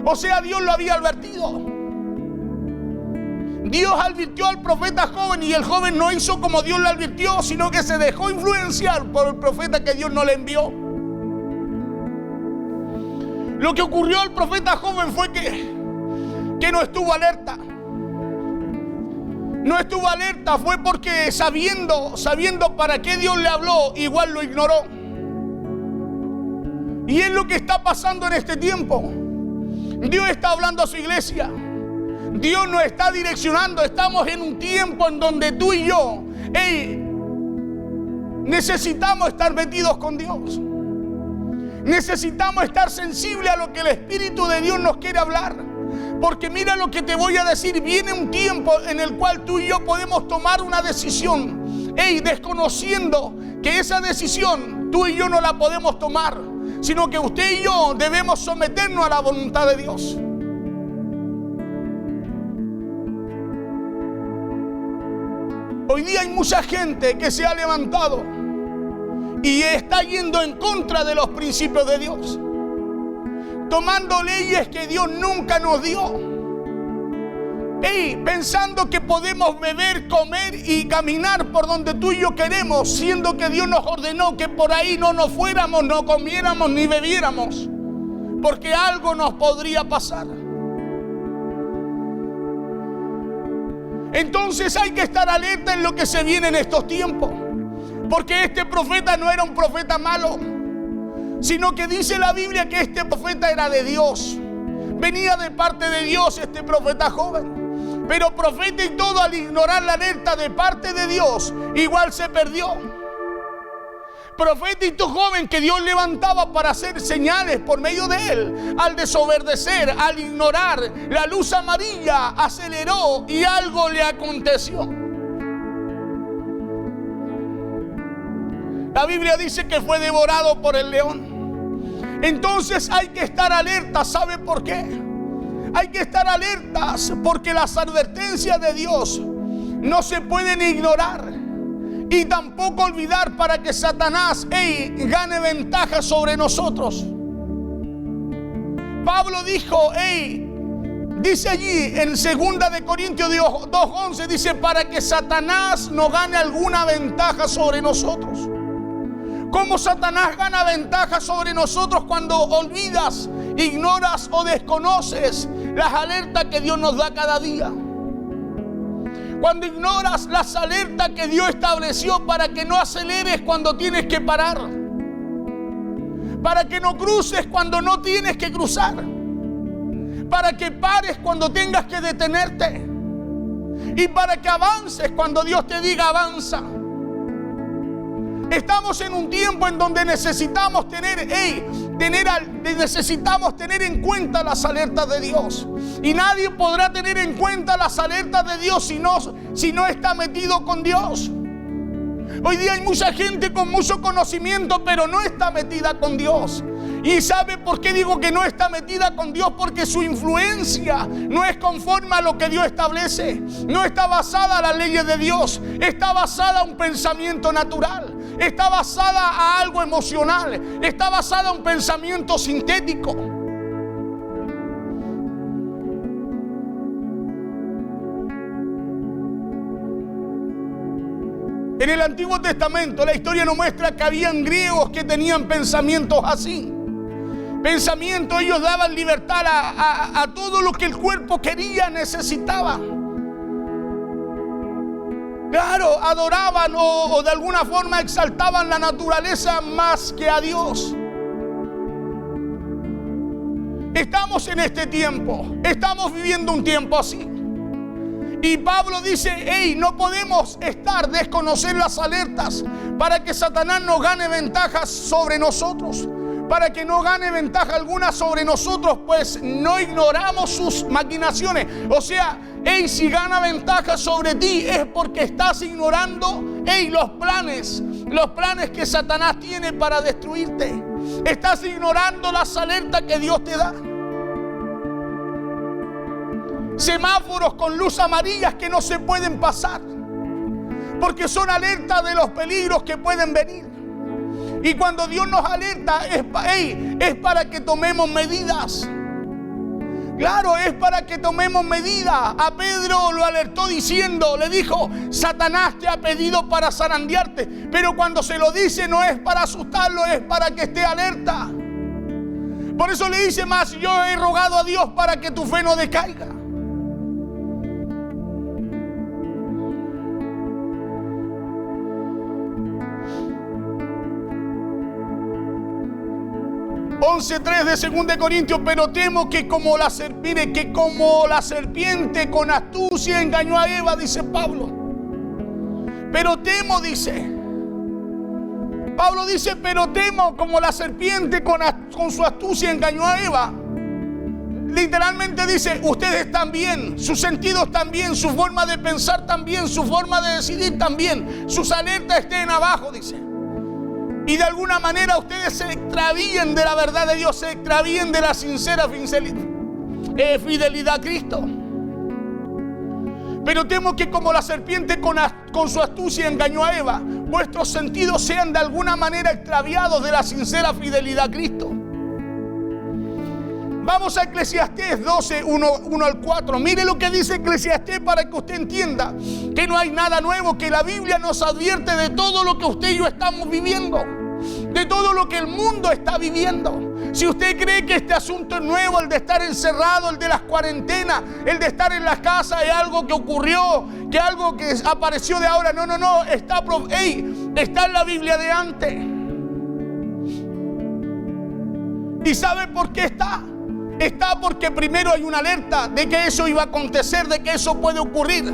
O sea, Dios lo había advertido. Dios advirtió al profeta joven y el joven no hizo como Dios le advirtió, sino que se dejó influenciar por el profeta que Dios no le envió. Lo que ocurrió al profeta joven fue que no estuvo alerta. No estuvo alerta, fue porque sabiendo para qué Dios le habló, igual lo ignoró. Y es lo que está pasando en este tiempo. Dios está hablando a su iglesia. Dios nos está direccionando. Estamos en un tiempo en donde tú y yo necesitamos estar metidos con Dios. Necesitamos estar sensibles a lo que el Espíritu de Dios nos quiere hablar. Porque mira lo que te voy a decir. Viene un tiempo en el cual tú y yo podemos tomar una decisión, desconociendo que esa decisión tú y yo no la podemos tomar, sino que usted y yo debemos someternos a la voluntad de Dios. Hoy día hay mucha gente que se ha levantado y está yendo en contra de los principios de Dios, tomando leyes que Dios nunca nos dio, pensando que podemos beber, comer y caminar por donde tú y yo queremos, siendo que Dios nos ordenó que por ahí no nos fuéramos, no comiéramos ni bebiéramos, porque algo nos podría pasar. Entonces hay que estar alerta en lo que se viene en estos tiempos, porque este profeta no era un profeta malo, sino que dice la Biblia que este profeta era de Dios. Venía de parte de Dios este profeta joven, pero profeta y todo, al ignorar la alerta de parte de Dios, igual se perdió. Profeta y tu joven que Dios levantaba para hacer señales por medio de él, al desobedecer, al ignorar la luz amarilla, aceleró y algo le aconteció. La Biblia dice que fue devorado por el león. Entonces hay que estar alerta. ¿Sabe por qué? Hay que estar alertas porque las advertencias de Dios no se pueden ignorar y tampoco olvidar para que Satanás gane ventaja sobre nosotros. Pablo dijo, dice allí en 2 Corintios 2:11, dice: para que Satanás no gane alguna ventaja sobre nosotros. ¿Cómo Satanás gana ventaja sobre nosotros? Cuando olvidas, ignoras o desconoces las alertas que Dios nos da cada día. Cuando ignoras las alertas que Dios estableció para que no aceleres cuando tienes que parar, para que no cruces cuando no tienes que cruzar, para que pares cuando tengas que detenerte y para que avances cuando Dios te diga avanza. Estamos en un tiempo en donde necesitamos tener en cuenta las alertas de Dios. Y nadie podrá tener en cuenta las alertas de Dios si no está metido con Dios. Hoy día hay mucha gente con mucho conocimiento, pero no está metida con Dios. ¿Y sabe por qué digo que no está metida con Dios? Porque su influencia no es conforme a lo que Dios establece. No está basada en las leyes de Dios. Está basada en un pensamiento natural. Está basada a algo emocional. Está basada en un pensamiento sintético. En el Antiguo Testamento la historia nos muestra que habían griegos que tenían pensamientos así. Pensamientos, ellos daban libertad a todo lo que el cuerpo quería, necesitaba. Claro, adoraban o de alguna forma exaltaban la naturaleza más que a Dios. Estamos en este tiempo, estamos viviendo un tiempo así. Y Pablo dice, hey, no podemos desconocer las alertas para que Satanás no gane ventajas sobre nosotros. Para que no gane ventaja alguna sobre nosotros, pues no ignoramos sus maquinaciones. O sea, hey, si gana ventaja sobre ti es porque estás ignorando, hey, los planes que Satanás tiene para destruirte. Estás ignorando las alertas que Dios te da. Semáforos con luz amarillas que no se pueden pasar, porque son alertas de los peligros que pueden venir. Y cuando Dios nos alerta es para que tomemos medidas. Claro, es para que tomemos medidas. A Pedro lo alertó diciendo, le dijo, Satanás te ha pedido para zarandearte. Pero cuando se lo dice no es para asustarlo, es para que esté alerta. Por eso le dice más, yo he rogado a Dios para que tu fe no decaiga. (11:3 de 2 Corintios), pero temo que como la serpiente con astucia engañó a Eva, dice Pablo. Pero temo, dice. Pablo dice, pero temo como la serpiente con su astucia engañó a Eva. Literalmente dice, ustedes también, sus sentidos también, su forma de pensar también, su forma de decidir también, sus alertas estén abajo, dice. Y de alguna manera ustedes se extravíen de la verdad de Dios, se extravíen de la sincera fidelidad a Cristo. Pero temo que como la serpiente con su astucia engañó a Eva, vuestros sentidos sean de alguna manera extraviados de la sincera fidelidad a Cristo. Vamos a Eclesiastés 12, 1 al 4. Mire lo que dice Eclesiastés para que usted entienda que no hay nada nuevo, que la Biblia nos advierte de todo lo que usted y yo estamos viviendo, de todo lo que el mundo está viviendo. Si usted cree que este asunto es nuevo, el de estar encerrado, el de las cuarentenas, el de estar en la casa, es algo que ocurrió, que algo que apareció de ahora, no, está en la Biblia de antes. ¿Y sabe por qué está? Está porque primero hay una alerta de que eso iba a acontecer, de que eso puede ocurrir.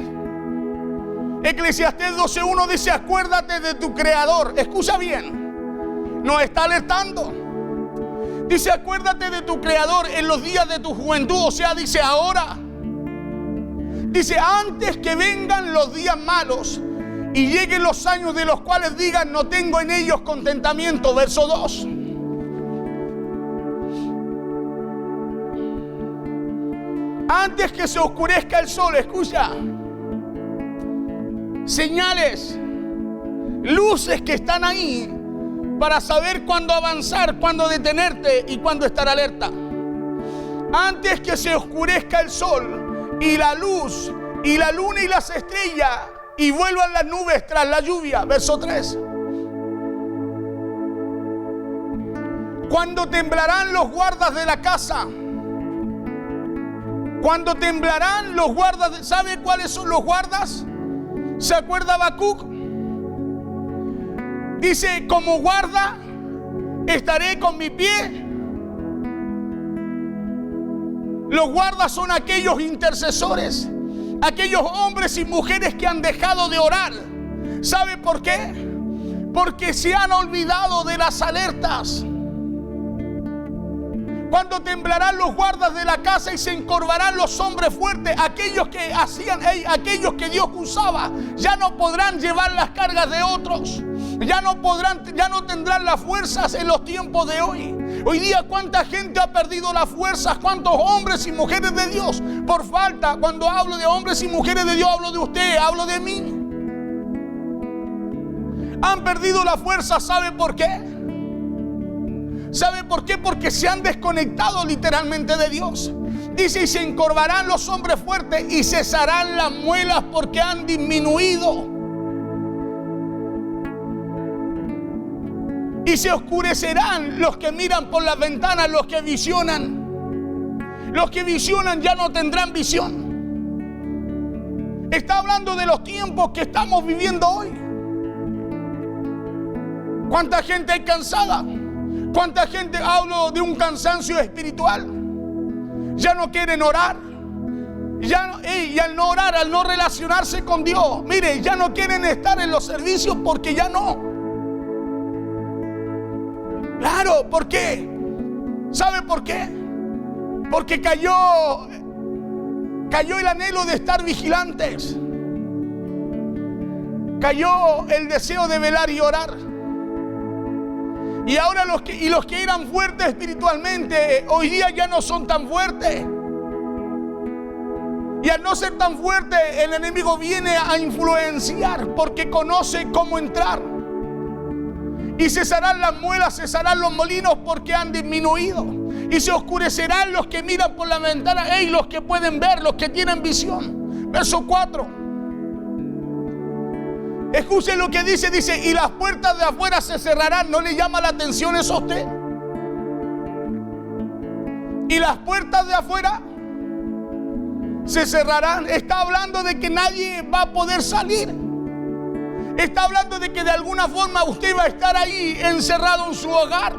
Eclesiastés 12:1 dice, acuérdate de tu Creador. Escucha bien, nos está alertando. Dice, acuérdate de tu Creador en los días de tu juventud. O sea, dice ahora. Dice, antes que vengan los días malos y lleguen los años de los cuales digan, no tengo en ellos contentamiento. Verso 2. Antes que se oscurezca el sol, escucha, señales, luces que están ahí para saber cuándo avanzar, cuándo detenerte y cuándo estar alerta. Antes que se oscurezca el sol y la luz y la luna y las estrellas y vuelvan las nubes tras la lluvia. Verso 3. Cuando temblarán los guardas de la casa. Cuando temblarán los guardas, ¿sabe cuáles son los guardas? ¿Se acuerda Habacuc? Dice, como guarda estaré con mi pie. Los guardas son aquellos intercesores, aquellos hombres y mujeres que han dejado de orar. ¿Sabe por qué? Porque se han olvidado de las alertas. Cuando temblarán los guardas de la casa y se encorvarán los hombres fuertes, aquellos que aquellos que Dios usaba, ya no podrán llevar las cargas de otros, ya no tendrán las fuerzas en los tiempos de hoy. Hoy día cuánta gente ha perdido las fuerzas, cuántos hombres y mujeres de Dios por falta. Cuando hablo de hombres y mujeres de Dios, hablo de usted, hablo de mí. Han perdido la fuerza, ¿sabe por qué? ¿Sabe por qué? Porque se han desconectado literalmente de Dios. Dice, y se encorvarán los hombres fuertes y cesarán las muelas porque han disminuido. Y se oscurecerán los que miran por las ventanas, los que visionan. Los que visionan ya no tendrán visión. Está hablando de los tiempos que estamos viviendo hoy. ¿Cuánta gente hay cansada? ¿Cuánta gente, hablo de un cansancio espiritual? Ya no quieren orar. Y al no orar, al no relacionarse con Dios, mire, ya no quieren estar en los servicios porque ya no. Claro, ¿por qué? ¿Sabe por qué? Porque cayó el anhelo de estar vigilantes. Cayó el deseo de velar y orar. Y ahora los que eran fuertes espiritualmente, hoy día ya no son tan fuertes. Y al no ser tan fuerte, el enemigo viene a influenciar porque conoce cómo entrar. Y cesarán las muelas, cesarán los molinos porque han disminuido. Y se oscurecerán los que miran por la ventana, los que pueden ver, los que tienen visión. Verso 4. Escuche lo que dice, y las puertas de afuera se cerrarán. ¿No le llama la atención eso a usted? Y las puertas de afuera se cerrarán. Está hablando de que nadie va a poder salir. Está hablando de que de alguna forma usted va a estar ahí encerrado en su hogar.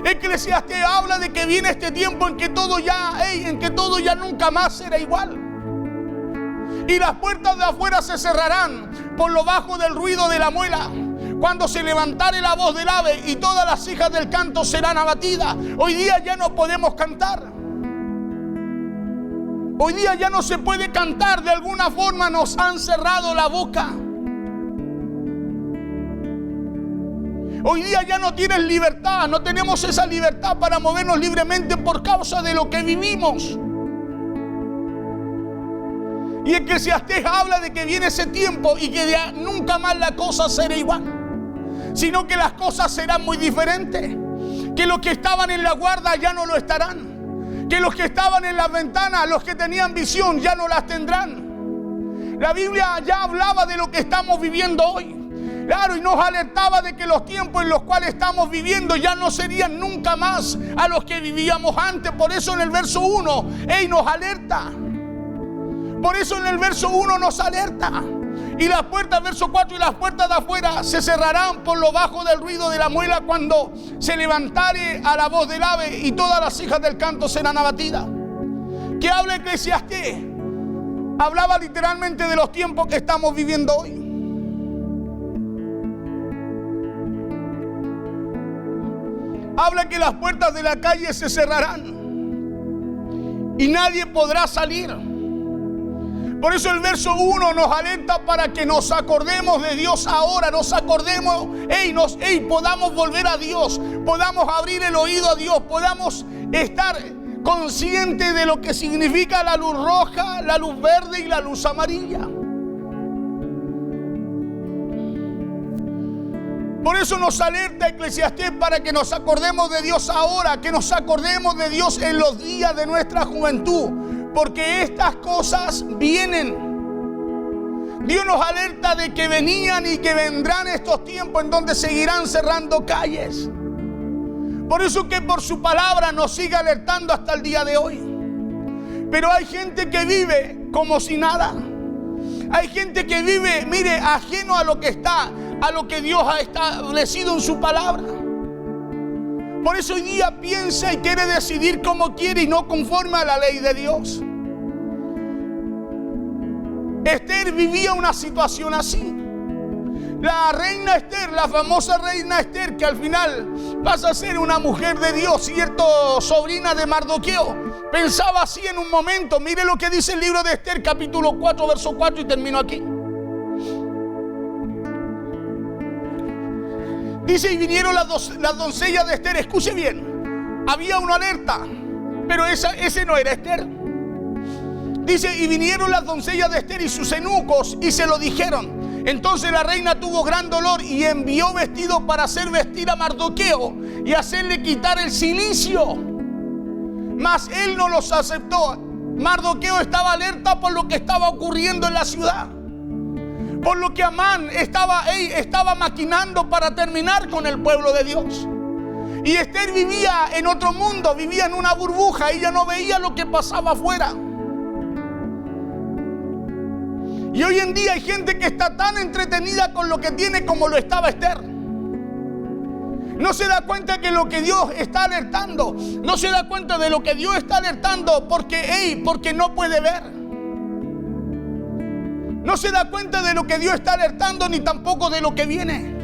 Eclesiastés habla de que viene este tiempo en que todo ya nunca más será igual. Y las puertas de afuera se cerrarán por lo bajo del ruido de la muela, cuando se levantare la voz del ave y todas las hijas del canto serán abatidas. Hoy día ya no podemos cantar. Hoy día ya no se puede cantar. De alguna forma nos han cerrado la boca. Hoy día ya no tienes libertad. No tenemos esa libertad para movernos libremente por causa de lo que vivimos. Y Eclesiastés habla de que viene ese tiempo y que ya nunca más la cosa será igual, sino que las cosas serán muy diferentes. Que los que estaban en la guarda ya no lo estarán. Que los que estaban en las ventanas, los que tenían visión, ya no las tendrán. La Biblia ya hablaba de lo que estamos viviendo hoy. Claro, y nos alertaba de que los tiempos en los cuales estamos viviendo ya no serían nunca más a los que vivíamos antes. Por eso en el verso 1, nos alerta. Por eso en el verso 1 nos alerta. Y las puertas, verso 4, y las puertas de afuera se cerrarán por lo bajo del ruido de la muela cuando se levantare a la voz del ave y todas las hijas del canto serán abatidas. ¿Qué habla Eclesiastés? Hablaba literalmente de los tiempos que estamos viviendo hoy. Habla que las puertas de la calle se cerrarán y nadie podrá salir. Por eso el verso 1 nos alerta para que nos acordemos de Dios ahora, nos acordemos, podamos volver a Dios, podamos abrir el oído a Dios, podamos estar conscientes de lo que significa la luz roja, la luz verde y la luz amarilla. Por eso nos alerta Eclesiastés para que nos acordemos de Dios ahora, que nos acordemos de Dios en los días de nuestra juventud. Porque estas cosas vienen. Dios nos alerta de que venían y que vendrán estos tiempos en donde seguirán cerrando calles. Por eso que por su palabra nos sigue alertando hasta el día de hoy. Pero hay gente que vive como si nada. Hay gente que vive, ajeno a lo que Dios ha establecido en su palabra. Por eso hoy día piensa y quiere decidir como quiere y no conforme a la ley de Dios. Esther vivía una situación así. La reina Esther, la famosa reina Esther, que al final pasa a ser una mujer de Dios, cierto, sobrina de Mardoqueo, pensaba así en un momento. Mire lo que dice el libro de Esther, capítulo 4, verso 4, y termino aquí. Dice, y vinieron las doncellas de Esther. Escuche bien, había una alerta, pero ese no era Esther. Dice, y vinieron las doncellas de Esther y sus eunucos y se lo dijeron. Entonces la reina tuvo gran dolor y envió vestidos para hacer vestir a Mardoqueo y hacerle quitar el cilicio. Mas él no los aceptó. Mardoqueo estaba alerta por lo que estaba ocurriendo en la ciudad, por lo que Amán estaba maquinando para terminar con el pueblo de Dios. Y Esther vivía en otro mundo, vivía en una burbuja. Ella no veía lo que pasaba afuera. Y hoy en día hay gente que está tan entretenida con lo que tiene como lo estaba Esther. No se da cuenta que lo que Dios está alertando, no se da cuenta de lo que Dios está alertando porque no puede ver. No se da cuenta de lo que Dios está alertando ni tampoco de lo que viene.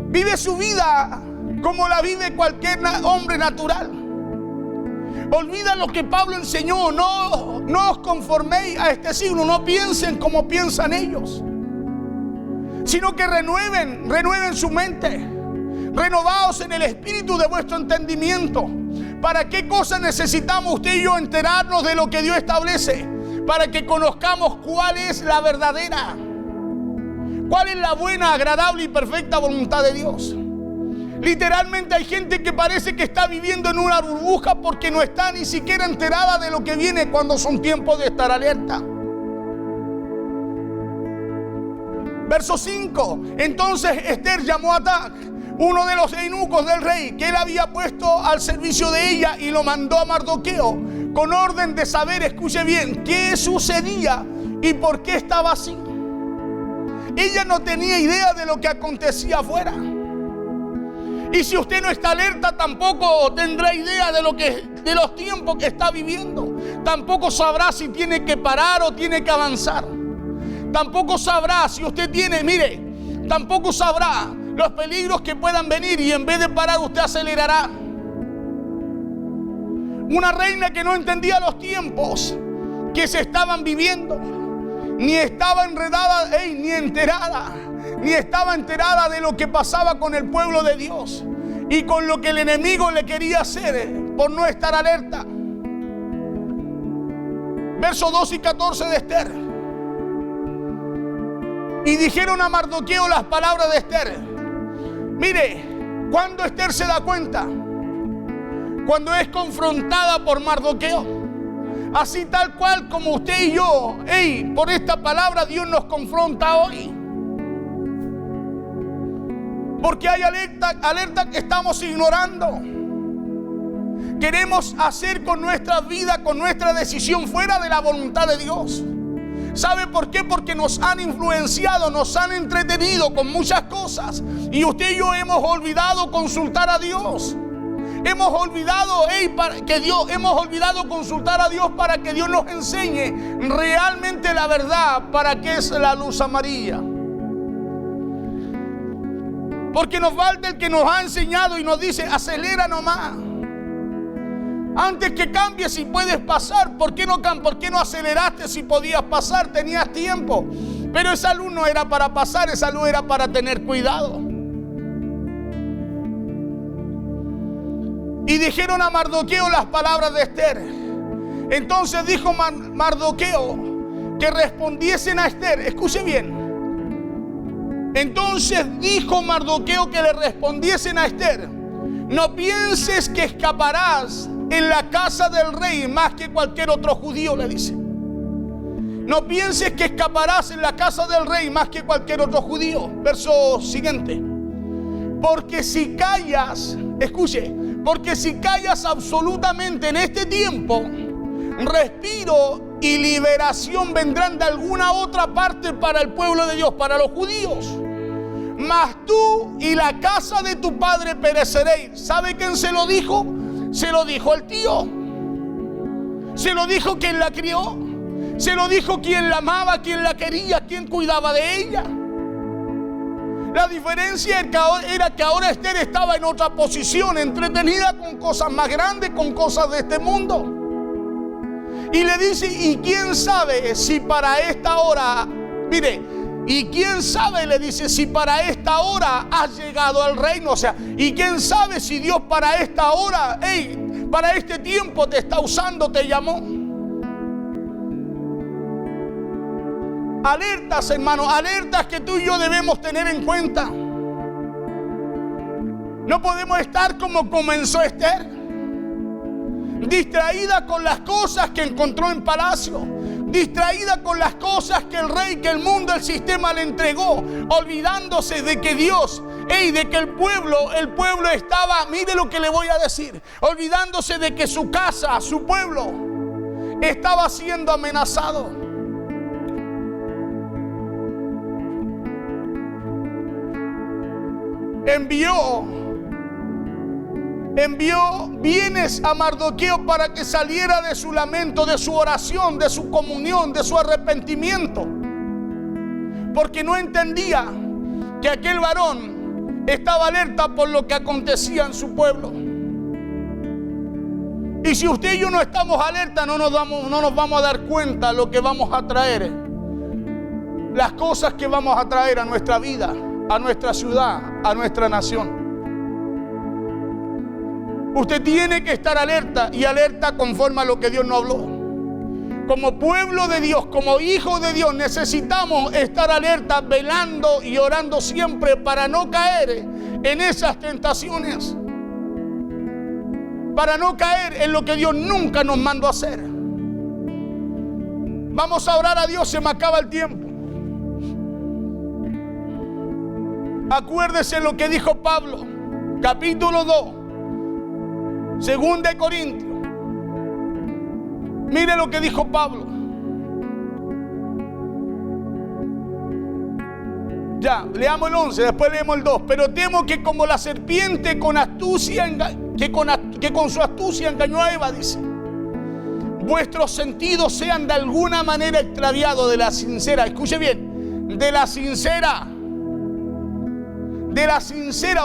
Vive su vida como la vive cualquier hombre natural. Olvida lo que Pablo enseñó. No os conforméis a este siglo. No piensen como piensan ellos, sino que renueven su mente. Renovaos en el espíritu de vuestro entendimiento. ¿Para qué cosa necesitamos usted y yo enterarnos de lo que Dios establece? Para que conozcamos cuál es la verdadera, cuál es la buena, agradable y perfecta voluntad de Dios. Literalmente hay gente que parece que está viviendo en una burbuja porque no está ni siquiera enterada de lo que viene cuando son tiempos de estar alerta. Verso 5. Entonces Esther llamó a Atac, uno de los eunucos del rey, que él había puesto al servicio de ella, y lo mandó a Mardoqueo con orden de saber, escuche bien, qué sucedía y por qué estaba así. Ella no tenía idea de lo que acontecía afuera. Y si usted no está alerta, tampoco tendrá idea de los tiempos que está viviendo. Tampoco sabrá si tiene que parar o tiene que avanzar. Tampoco sabrá si usted tampoco sabrá los peligros que puedan venir, y en vez de parar usted acelerará. Una reina que no entendía los tiempos que se estaban viviendo, ni estaba enredada, ni estaba enterada de lo que pasaba con el pueblo de Dios y con lo que el enemigo le quería hacer por no estar alerta. Versos 2 y 14 de Esther. Y dijeron a Mardoqueo las palabras de Esther. Mire, cuando Esther se da cuenta, cuando es confrontada por Mardoqueo, así tal cual como usted y yo, por esta palabra Dios nos confronta hoy. Porque hay alerta que estamos ignorando. Queremos hacer con nuestra vida, con nuestra decisión, fuera de la voluntad de Dios. ¿Sabe por qué? Porque nos han influenciado, nos han entretenido con muchas cosas, y usted y yo hemos olvidado consultar a Dios. Hemos olvidado consultar a Dios para que Dios nos enseñe realmente la verdad, para qué es la luz amarilla. Porque nos falta el que nos ha enseñado y nos dice: acelera nomás. Antes que cambies, si puedes pasar, ¿por qué no aceleraste si podías pasar? Tenías tiempo. Pero esa luz no era para pasar, esa luz era para tener cuidado. Y dijeron a Mardoqueo las palabras de Esther. Entonces dijo Mardoqueo que respondiesen a Esther. Escuche bien. Entonces dijo Mardoqueo que le respondiesen a Esther: no pienses que escaparás en la casa del rey más que cualquier otro judío, le dice. No pienses que escaparás en la casa del rey más que cualquier otro judío. Verso siguiente. Porque si callas, escuche, porque si callas absolutamente en este tiempo, respiro y liberación vendrán de alguna otra parte para el pueblo de Dios, para los judíos. Mas tú y la casa de tu padre pereceréis. ¿Sabe quién se lo dijo? Se lo dijo el tío. Se lo dijo quien la crió. Se lo dijo quien la amaba, quien la quería, quien cuidaba de ella. La diferencia era que ahora Esther estaba en otra posición, entretenida con cosas más grandes, con cosas de este mundo. Y le dice: y quién sabe si para esta hora, mire, Y quién sabe, le dice, si para esta hora has llegado al reino. O sea, y quién sabe si Dios para esta hora, para este tiempo te está usando, te llamó. Alertas, hermano, alertas que tú y yo debemos tener en cuenta. No podemos estar como comenzó Esther, distraída con las cosas que encontró en palacio, distraída con las cosas que el rey, que el mundo, el sistema le entregó, olvidándose de que Dios, de que el pueblo estaba, mire lo que le voy a decir, olvidándose de que su casa, su pueblo, estaba siendo amenazado. Envió bienes a Mardoqueo para que saliera de su lamento, de su oración, de su comunión, de su arrepentimiento, porque no entendía que aquel varón estaba alerta por lo que acontecía en su pueblo. Y si usted y yo no estamos alerta, no nos vamos a dar cuenta de lo que vamos a traer, las cosas que vamos a traer a nuestra vida, a nuestra ciudad, a nuestra nación. Usted tiene que estar alerta, y alerta conforme a lo que Dios nos habló. Como pueblo de Dios, como hijos de Dios, necesitamos estar alerta, velando y orando siempre para no caer en esas tentaciones, para no caer en lo que Dios nunca nos mandó a hacer. Vamos a orar a Dios, se me acaba el tiempo. Acuérdese lo que dijo Pablo, capítulo 2, 2 de Corintios. Mire lo que dijo Pablo. Ya, leamos el 11, después leemos el 2. Pero temo que como la serpiente con astucia, que con su astucia engañó a Eva, dice, vuestros sentidos sean de alguna manera extraviados de la sincera. Escuche bien, de la sincera,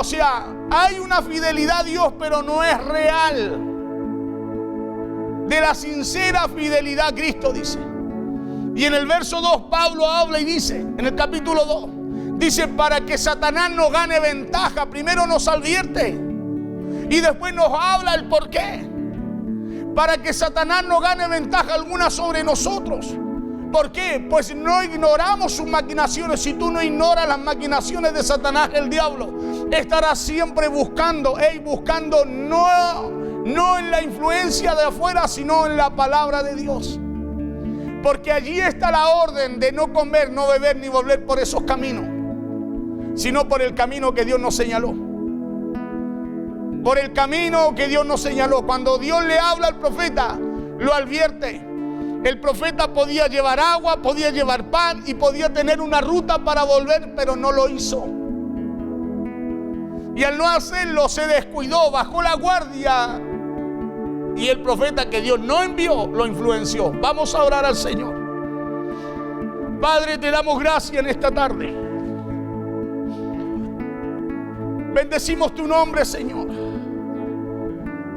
o sea, hay una fidelidad a Dios, pero no es real. De la sincera fidelidad a Cristo, dice. Y en el verso 2 Pablo habla y dice, en el capítulo 2, dice, para que Satanás no gane ventaja. Primero nos advierte y después nos habla el por qué. Para que Satanás no gane ventaja alguna sobre nosotros. ¿Por qué? Pues no ignoramos sus maquinaciones. Si tú no ignoras las maquinaciones de Satanás, el diablo estará siempre buscando no en la influencia de afuera, sino en la palabra de Dios. Porque allí está la orden de no comer, no beber, ni volver por esos caminos, sino por el camino que Dios nos señaló. Por el camino que Dios nos señaló. Cuando Dios le habla al profeta, lo advierte. El profeta podía llevar agua, podía llevar pan y podía tener una ruta para volver, pero no lo hizo. Y al no hacerlo se descuidó, bajó la guardia, y el profeta que Dios no envió lo influenció. Vamos a orar al Señor. Padre, te damos gracias en esta tarde. Bendecimos tu nombre, Señor.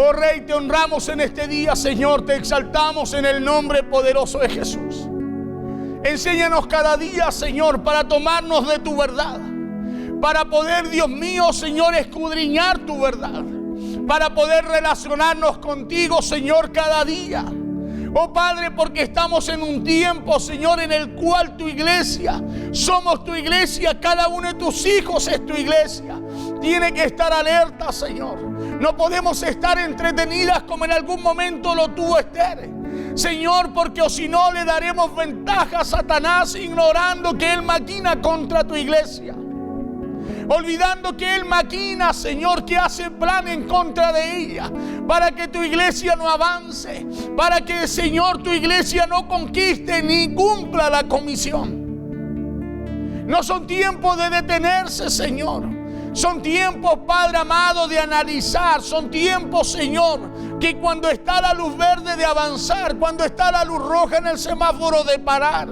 Oh Rey, te honramos en este día, Señor, te exaltamos en el nombre poderoso de Jesús. Enséñanos cada día, Señor, para tomarnos de tu verdad, para poder, Dios mío, Señor, escudriñar tu verdad, para poder relacionarnos contigo, Señor, cada día. Oh Padre, porque estamos en un tiempo, Señor, en el cual tu iglesia, somos tu iglesia, cada uno de tus hijos es tu iglesia. Tiene que estar alerta, Señor. No podemos estar entretenidas como en algún momento lo tuvo Esther, Señor, porque o si no le daremos ventaja a Satanás, ignorando que él maquina contra tu iglesia, olvidando que él maquina, Señor, que hace plan en contra de ella, para que tu iglesia no avance, para que, Señor, tu iglesia no conquiste ni cumpla la comisión. No son tiempos de detenerse, Señor. Son tiempos, Padre amado, de analizar. Son tiempos, Señor, que cuando está la luz verde, de avanzar. Cuando está la luz roja en el semáforo, de parar.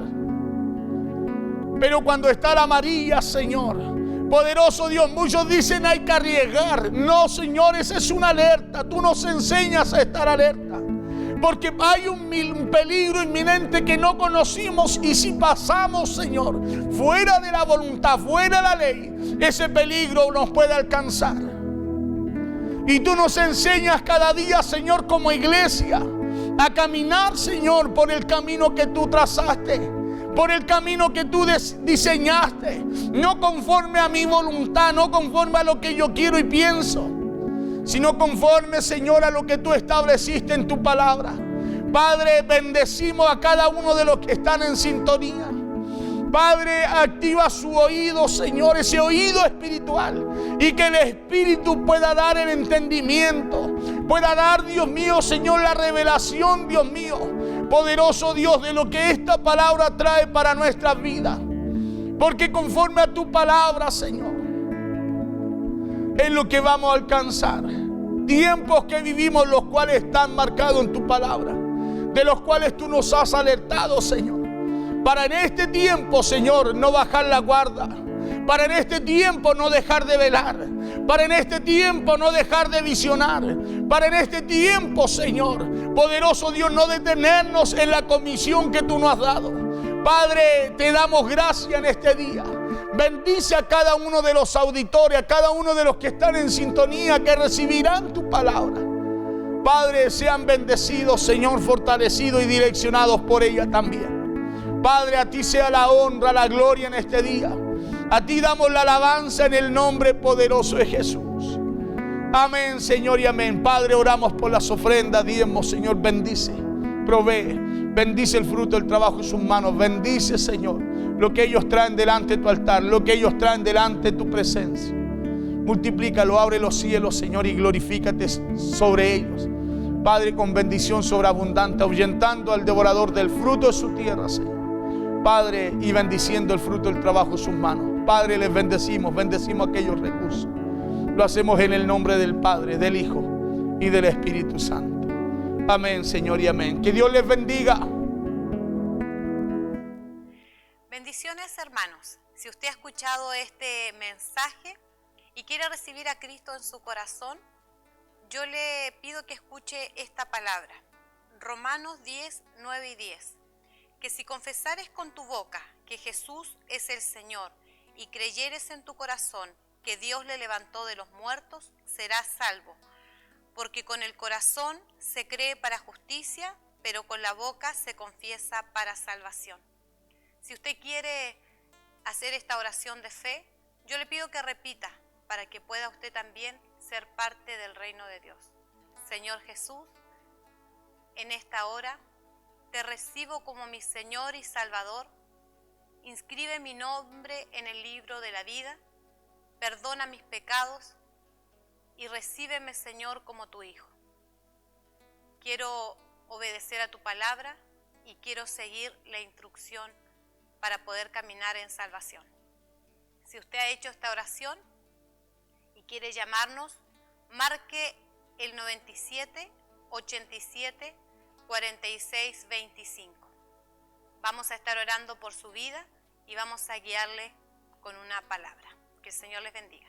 Pero cuando está la amarilla, Señor, poderoso Dios, muchos dicen hay que arriesgar. No, Señor, esa es una alerta. Tú nos enseñas a estar alerta. Porque hay un peligro inminente que no conocimos, y si pasamos, Señor, fuera de la voluntad, fuera de la ley, ese peligro nos puede alcanzar. Y tú nos enseñas cada día, Señor, como iglesia, a caminar, Señor, por el camino que tú trazaste, por el camino que tú diseñaste, no conforme a mi voluntad, no conforme a lo que yo quiero y pienso, sino conforme, Señor, a lo que tú estableciste en tu palabra. Padre, bendecimos a cada uno de los que están en sintonía. Padre, activa su oído, Señor, ese oído espiritual, y que el Espíritu pueda dar el entendimiento, pueda dar, Dios mío, Señor, la revelación, Dios mío, poderoso Dios, de lo que esta palabra trae para nuestras vidas. Porque conforme a tu palabra, Señor, es lo que vamos a alcanzar. Tiempos que vivimos, los cuales están marcados en tu palabra, de los cuales tú nos has alertado, Señor. Para en este tiempo, Señor, no bajar la guardia. Para en este tiempo no dejar de velar. Para en este tiempo no dejar de visionar. Para en este tiempo, Señor, poderoso Dios, no detenernos en la comisión que tú nos has dado. Padre, te damos gracias en este día. Bendice a cada uno de los auditores, a cada uno de los que están en sintonía, que recibirán tu palabra. Padre, sean bendecidos, Señor, fortalecidos y direccionados por ella también. Padre, a ti sea la honra, la gloria en este día. A ti damos la alabanza en el nombre poderoso de Jesús. Amén, Señor, y amén. Padre, oramos por las ofrendas, diezmos, Señor, bendice, provee, bendice el fruto del trabajo de sus manos. Bendice, Señor, lo que ellos traen delante de tu altar, lo que ellos traen delante de tu presencia. Multiplícalo, abre los cielos, Señor, y glorifícate sobre ellos. Padre, con bendición sobreabundante, ahuyentando al devorador del fruto de su tierra, Señor. Padre, y bendiciendo el fruto del trabajo de sus manos. Padre, les bendecimos aquellos recursos. Lo hacemos en el nombre del Padre, del Hijo y del Espíritu Santo. Amén, Señor, y amén. Que Dios les bendiga. Bendiciones, hermanos. Si usted ha escuchado este mensaje y quiere recibir a Cristo en su corazón, yo le pido que escuche esta palabra. Romanos 10, 9 y 10. Que si confesares con tu boca que Jesús es el Señor y creyeres en tu corazón que Dios le levantó de los muertos, serás salvo. Porque con el corazón se cree para justicia, pero con la boca se confiesa para salvación. Si usted quiere hacer esta oración de fe, yo le pido que repita para que pueda usted también ser parte del reino de Dios. Señor Jesús, en esta hora te recibo como mi Señor y Salvador. Inscribe mi nombre en el libro de la vida, perdona mis pecados y recíbeme, Señor, como tu Hijo. Quiero obedecer a tu palabra y quiero seguir la instrucción para poder caminar en salvación. Si usted ha hecho esta oración y quiere llamarnos, marque el 97 87 46 25. Vamos a estar orando por su vida y vamos a guiarle con una palabra. Que el Señor les bendiga.